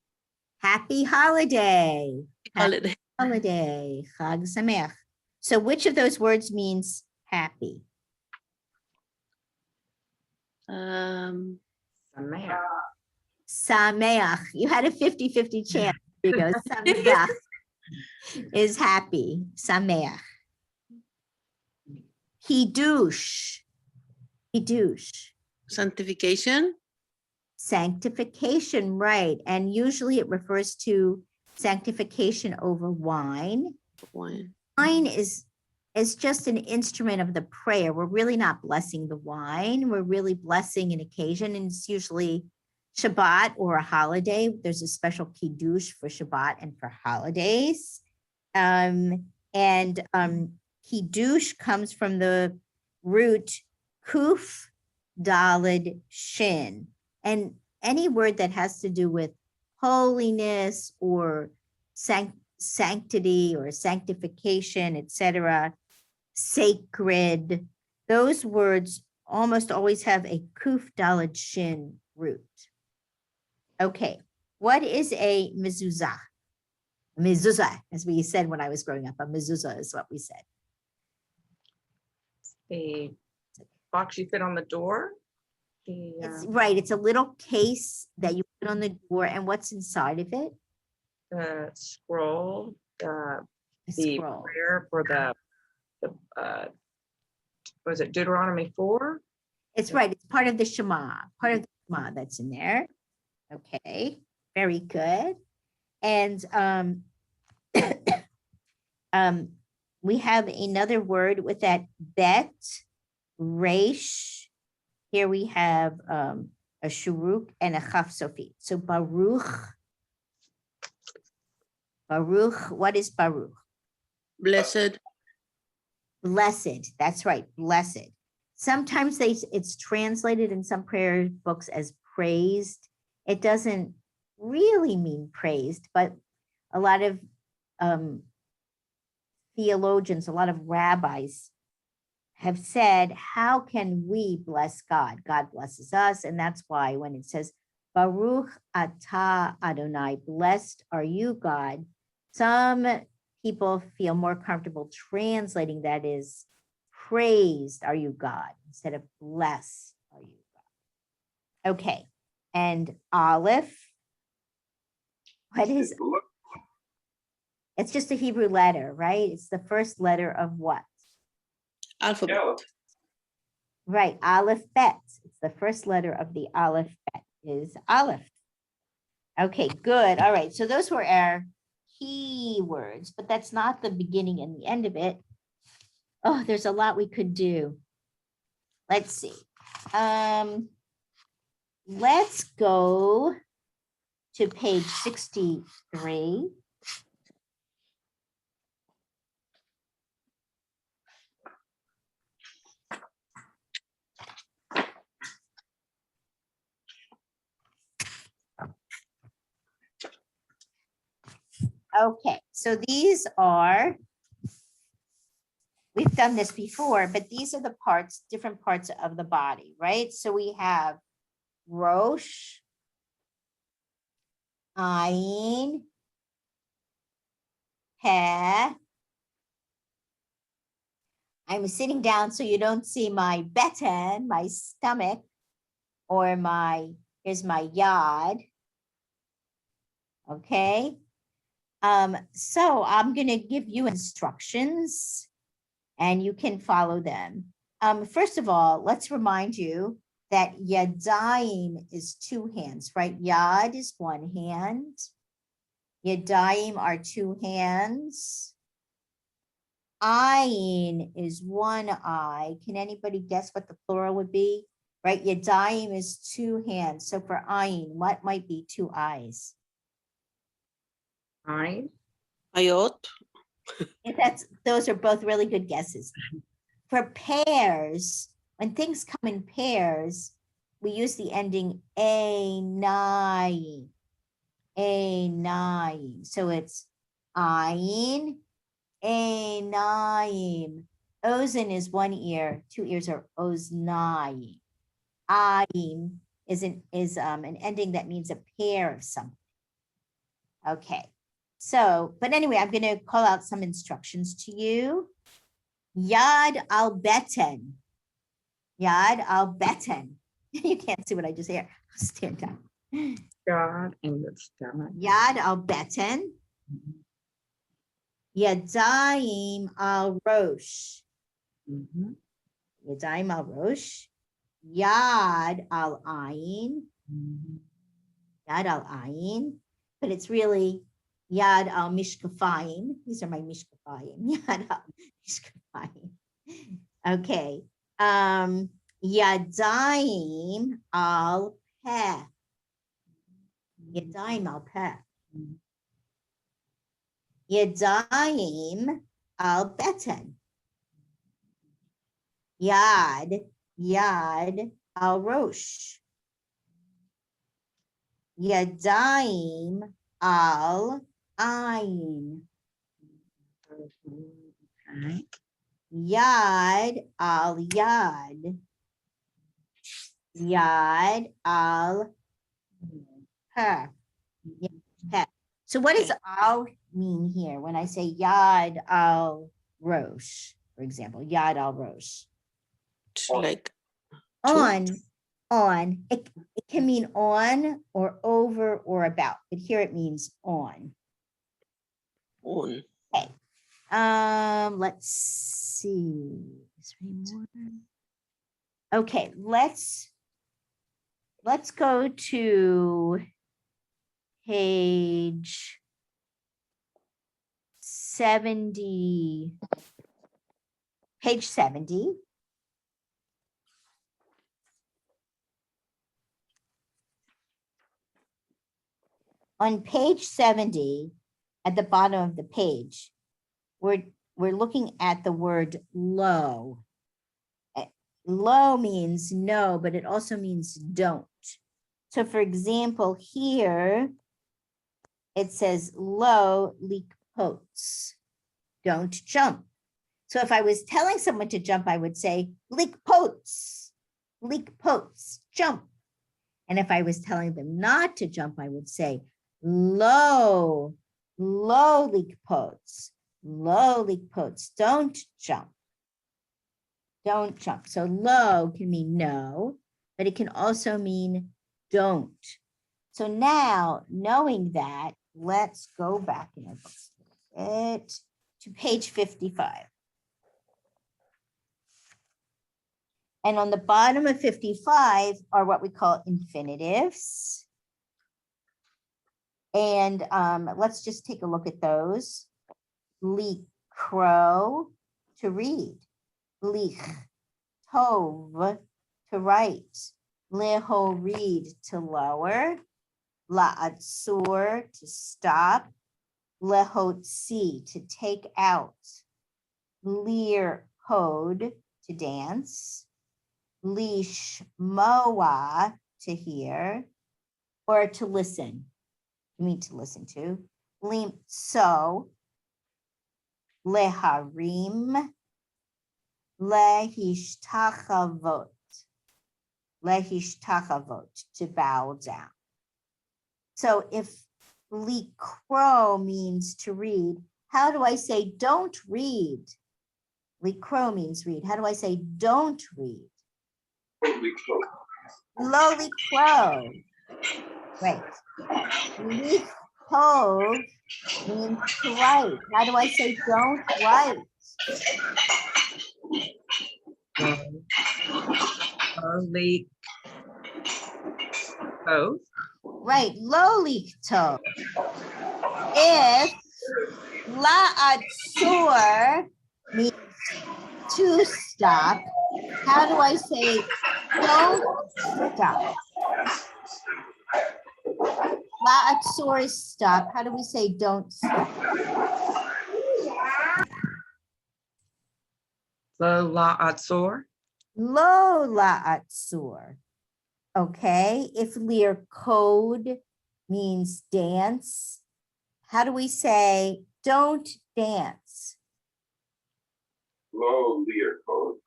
Happy holiday. Holiday. Holiday. Chag Sameach. So which of those words means happy? Sameach. Sameach. You had a 50-50 chance. There you go. Sameach is happy. Sameach. Hidush. Hidush. Sanctification. Sanctification, right. And usually it refers to sanctification over wine. Wine. Wine is just an instrument of the prayer. We're really not blessing the wine. We're really blessing an occasion, and it's usually Shabbat or a holiday. There's a special kiddush for Shabbat and for holidays. Kiddush comes from the root kuf dalid shin. And any word that has to do with holiness or sanctity or sanctification, etc., sacred, those words almost always have a kuf dalid shin root. Okay, what is a mezuzah? Mezuzah, as we said when I was growing up, a mezuzah is what we said. The box you fit on the door. It's right. It's a little case that you put on the door, and what's inside of it? The scroll, A the scroll. prayer for the was it Deuteronomy 4? It's right. It's part of the Shema. Part of the Shema that's in there. Okay, very good. And we have another word with that bet, resh. Here we have a shuruk, and a chaf sofi. So Baruch, what is Baruch? Blessed. Blessed, that's right, blessed. Sometimes it's translated in some prayer books as praised. It doesn't really mean praised, but a lot of theologians, a lot of rabbis have said, how can we bless God? God blesses us, and that's why when it says, Baruch atah Adonai, blessed are you, God, some people feel more comfortable translating that as praised are you, God, instead of blessed are you, God. Okay, and Aleph, what is, it's just a Hebrew letter, right? It's the first letter of what? Alphabet. Yeah. Right, Aleph Bet. It's the first letter of the Aleph Bet is Aleph. Okay, good. All right, so those were our key words, but that's not the beginning and the end of it. Oh, there's a lot we could do. Let's see. Let's go to page 63. Okay, so these are, we've done this before, but these are the parts, different parts of the body, right? So we have Rosh, Ayin, Peh. I'm sitting down so you don't see my beten, my stomach, or here's my yad. Okay. So I'm going to give you instructions and you can follow them. First of all, let's remind you that yadayim is two hands, right? Yad is one hand. Yadayim are two hands. Ayin is one eye. Can anybody guess what the plural would be? Right? Yadayim is two hands. So for ayin, what might be two eyes? Eyes. Ayot. Those are both really good guesses. For pairs, when things come in pairs, we use the ending einai. Einai. So it's ayin, einayim. Ozen is one ear, two ears are oznai. Ayin is an ending that means a pair of something. Okay. So, but anyway, I'm going to call out some instructions to you. Yad al beten. Yad al beten. You can't see what I just hear. Stand up. God in the stomach. Yad al beten. Yadayim al rosh. Mhm. Yadayim al rosh. Yad al ayin. Mhm. Yad al ayin. But it's really Yad al mishkafayim. These are my mishkafayim. Yad al mishkafayim. Okay. Yadayim al peh. Yadayim al peh. Yadayim al beten. Yad al rosh. Yadayim al ayin. Okay. Yad al yad. Yad al peh. Peh. So what does al mean here when I say yad al rosh, for example, yad al rosh? Like On, it can mean on or over or about, but here it means on. on. Okay. Let's see. Is there any more? Okay, let's go to page 70. Page 70. on page 70, at the bottom of the page, we're looking at the word lo. Lo means no, but it also means don't. So for example, here it says lo likpots, don't jump. So if I was telling someone to jump, I would say likpots, jump. And if I was telling them not to jump, I would say lo likpots, don't jump. Don't jump. So lo can mean no, but it can also mean don't. So now, knowing that, let's go back in our books to page 55. And on the bottom of 55 are what we call infinitives. And let's just take a look at those. Likro, to read. Lich, tov, to write. Lehorid, to lower. La'atzur, to stop. Lehotzi, to take out. Lirkod, to dance. Lishmoa, to hear, or to listen. You mean to listen to. Limtso, leharim, lehishtachavot, to bow down. So if likro means to read, how do I say don't read? Likro means read. How do I say don't read? Lowly crow. Right. Lichtov means to write. How do I say don't write? Right. Lowly tov. If la'atzur means to stop, how do I say don't stop? La'atzur is stop. How do we say don't stop? Lo la'atzor. Lo la'atzur. Okay, if lirkod means dance, how do we say don't dance? Low lear code.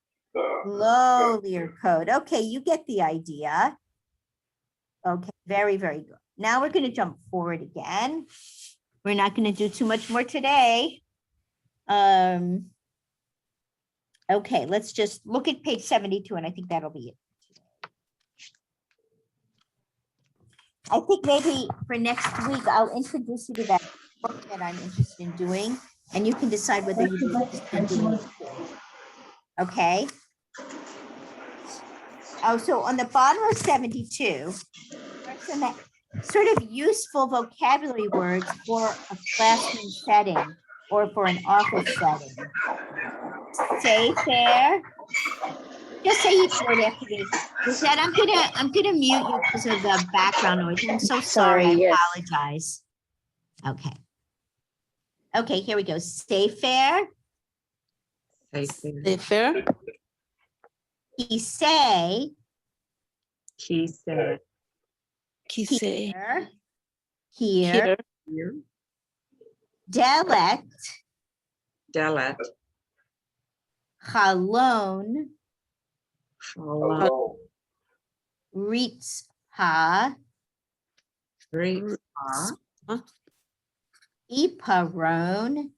Low lirkod. Okay, you get the idea. Okay, very, very good. Now we're going to jump forward again. We're not going to do too much more today. Okay, let's just look at page 72, and I think that'll be it. I think maybe for next week, I'll introduce you to that book that I'm interested in doing, and you can decide whether you'd be interested in doing it too. Okay. Oh, so on the bottom of 72, are some sort of useful vocabulary words for a classroom setting or for an office setting. Say fair. Just say each word after me. Lizette, I'm gonna mute you because of the background noise. I'm so sorry. I apologize. Okay. Okay, here we go. Say fair. Say fair. He say. He said. Here. Here. Here. Delet. Delet. Chalon. Hello. Ritzpa. Iparon.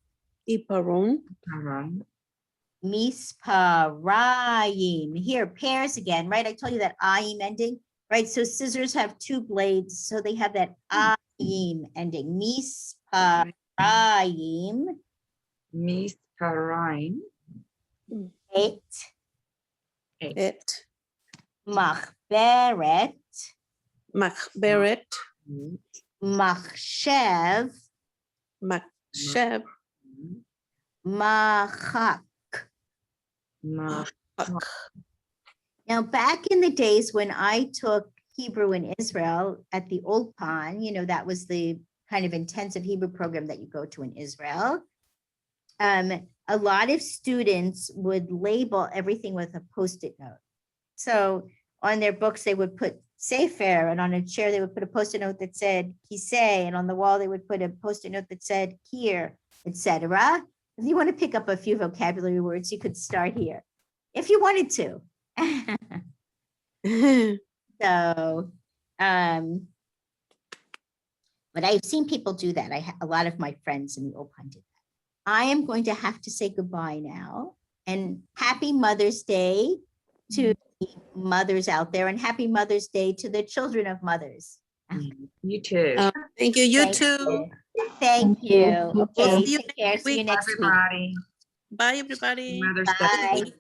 Misparayim. Here, pairs again, right? I told you that ayim ending, right? So scissors have two blades, so they have that ayim ending. Misparayim. Misparayim. It. Machberet. Machberet. Machshev. Machshev. Machak. Now, back in the days when I took Hebrew in Israel at the Old Pond. You know, that was the kind of intensive Hebrew program that you go to in Israel. A lot of students would label everything with a Post-it note. So on their books, they would put Sefer, and on a chair, they would put a Post-it note that said Kiseh, and on the wall, they would put a Post-it note that said Kir, etc. If you want to pick up a few vocabulary words, you could start here if you wanted to. So, but I've seen people do that. A lot of my friends in the Old Pond did that. I am going to have to say goodbye now, and happy Mother's Day to the mothers out there, and happy Mother's Day to the children of mothers. You too. Thank you. You Thank too. you. Thank you. Okay, See you take care. next See you week, next week. Everybody. Bye, everybody. Mother's Day. Bye.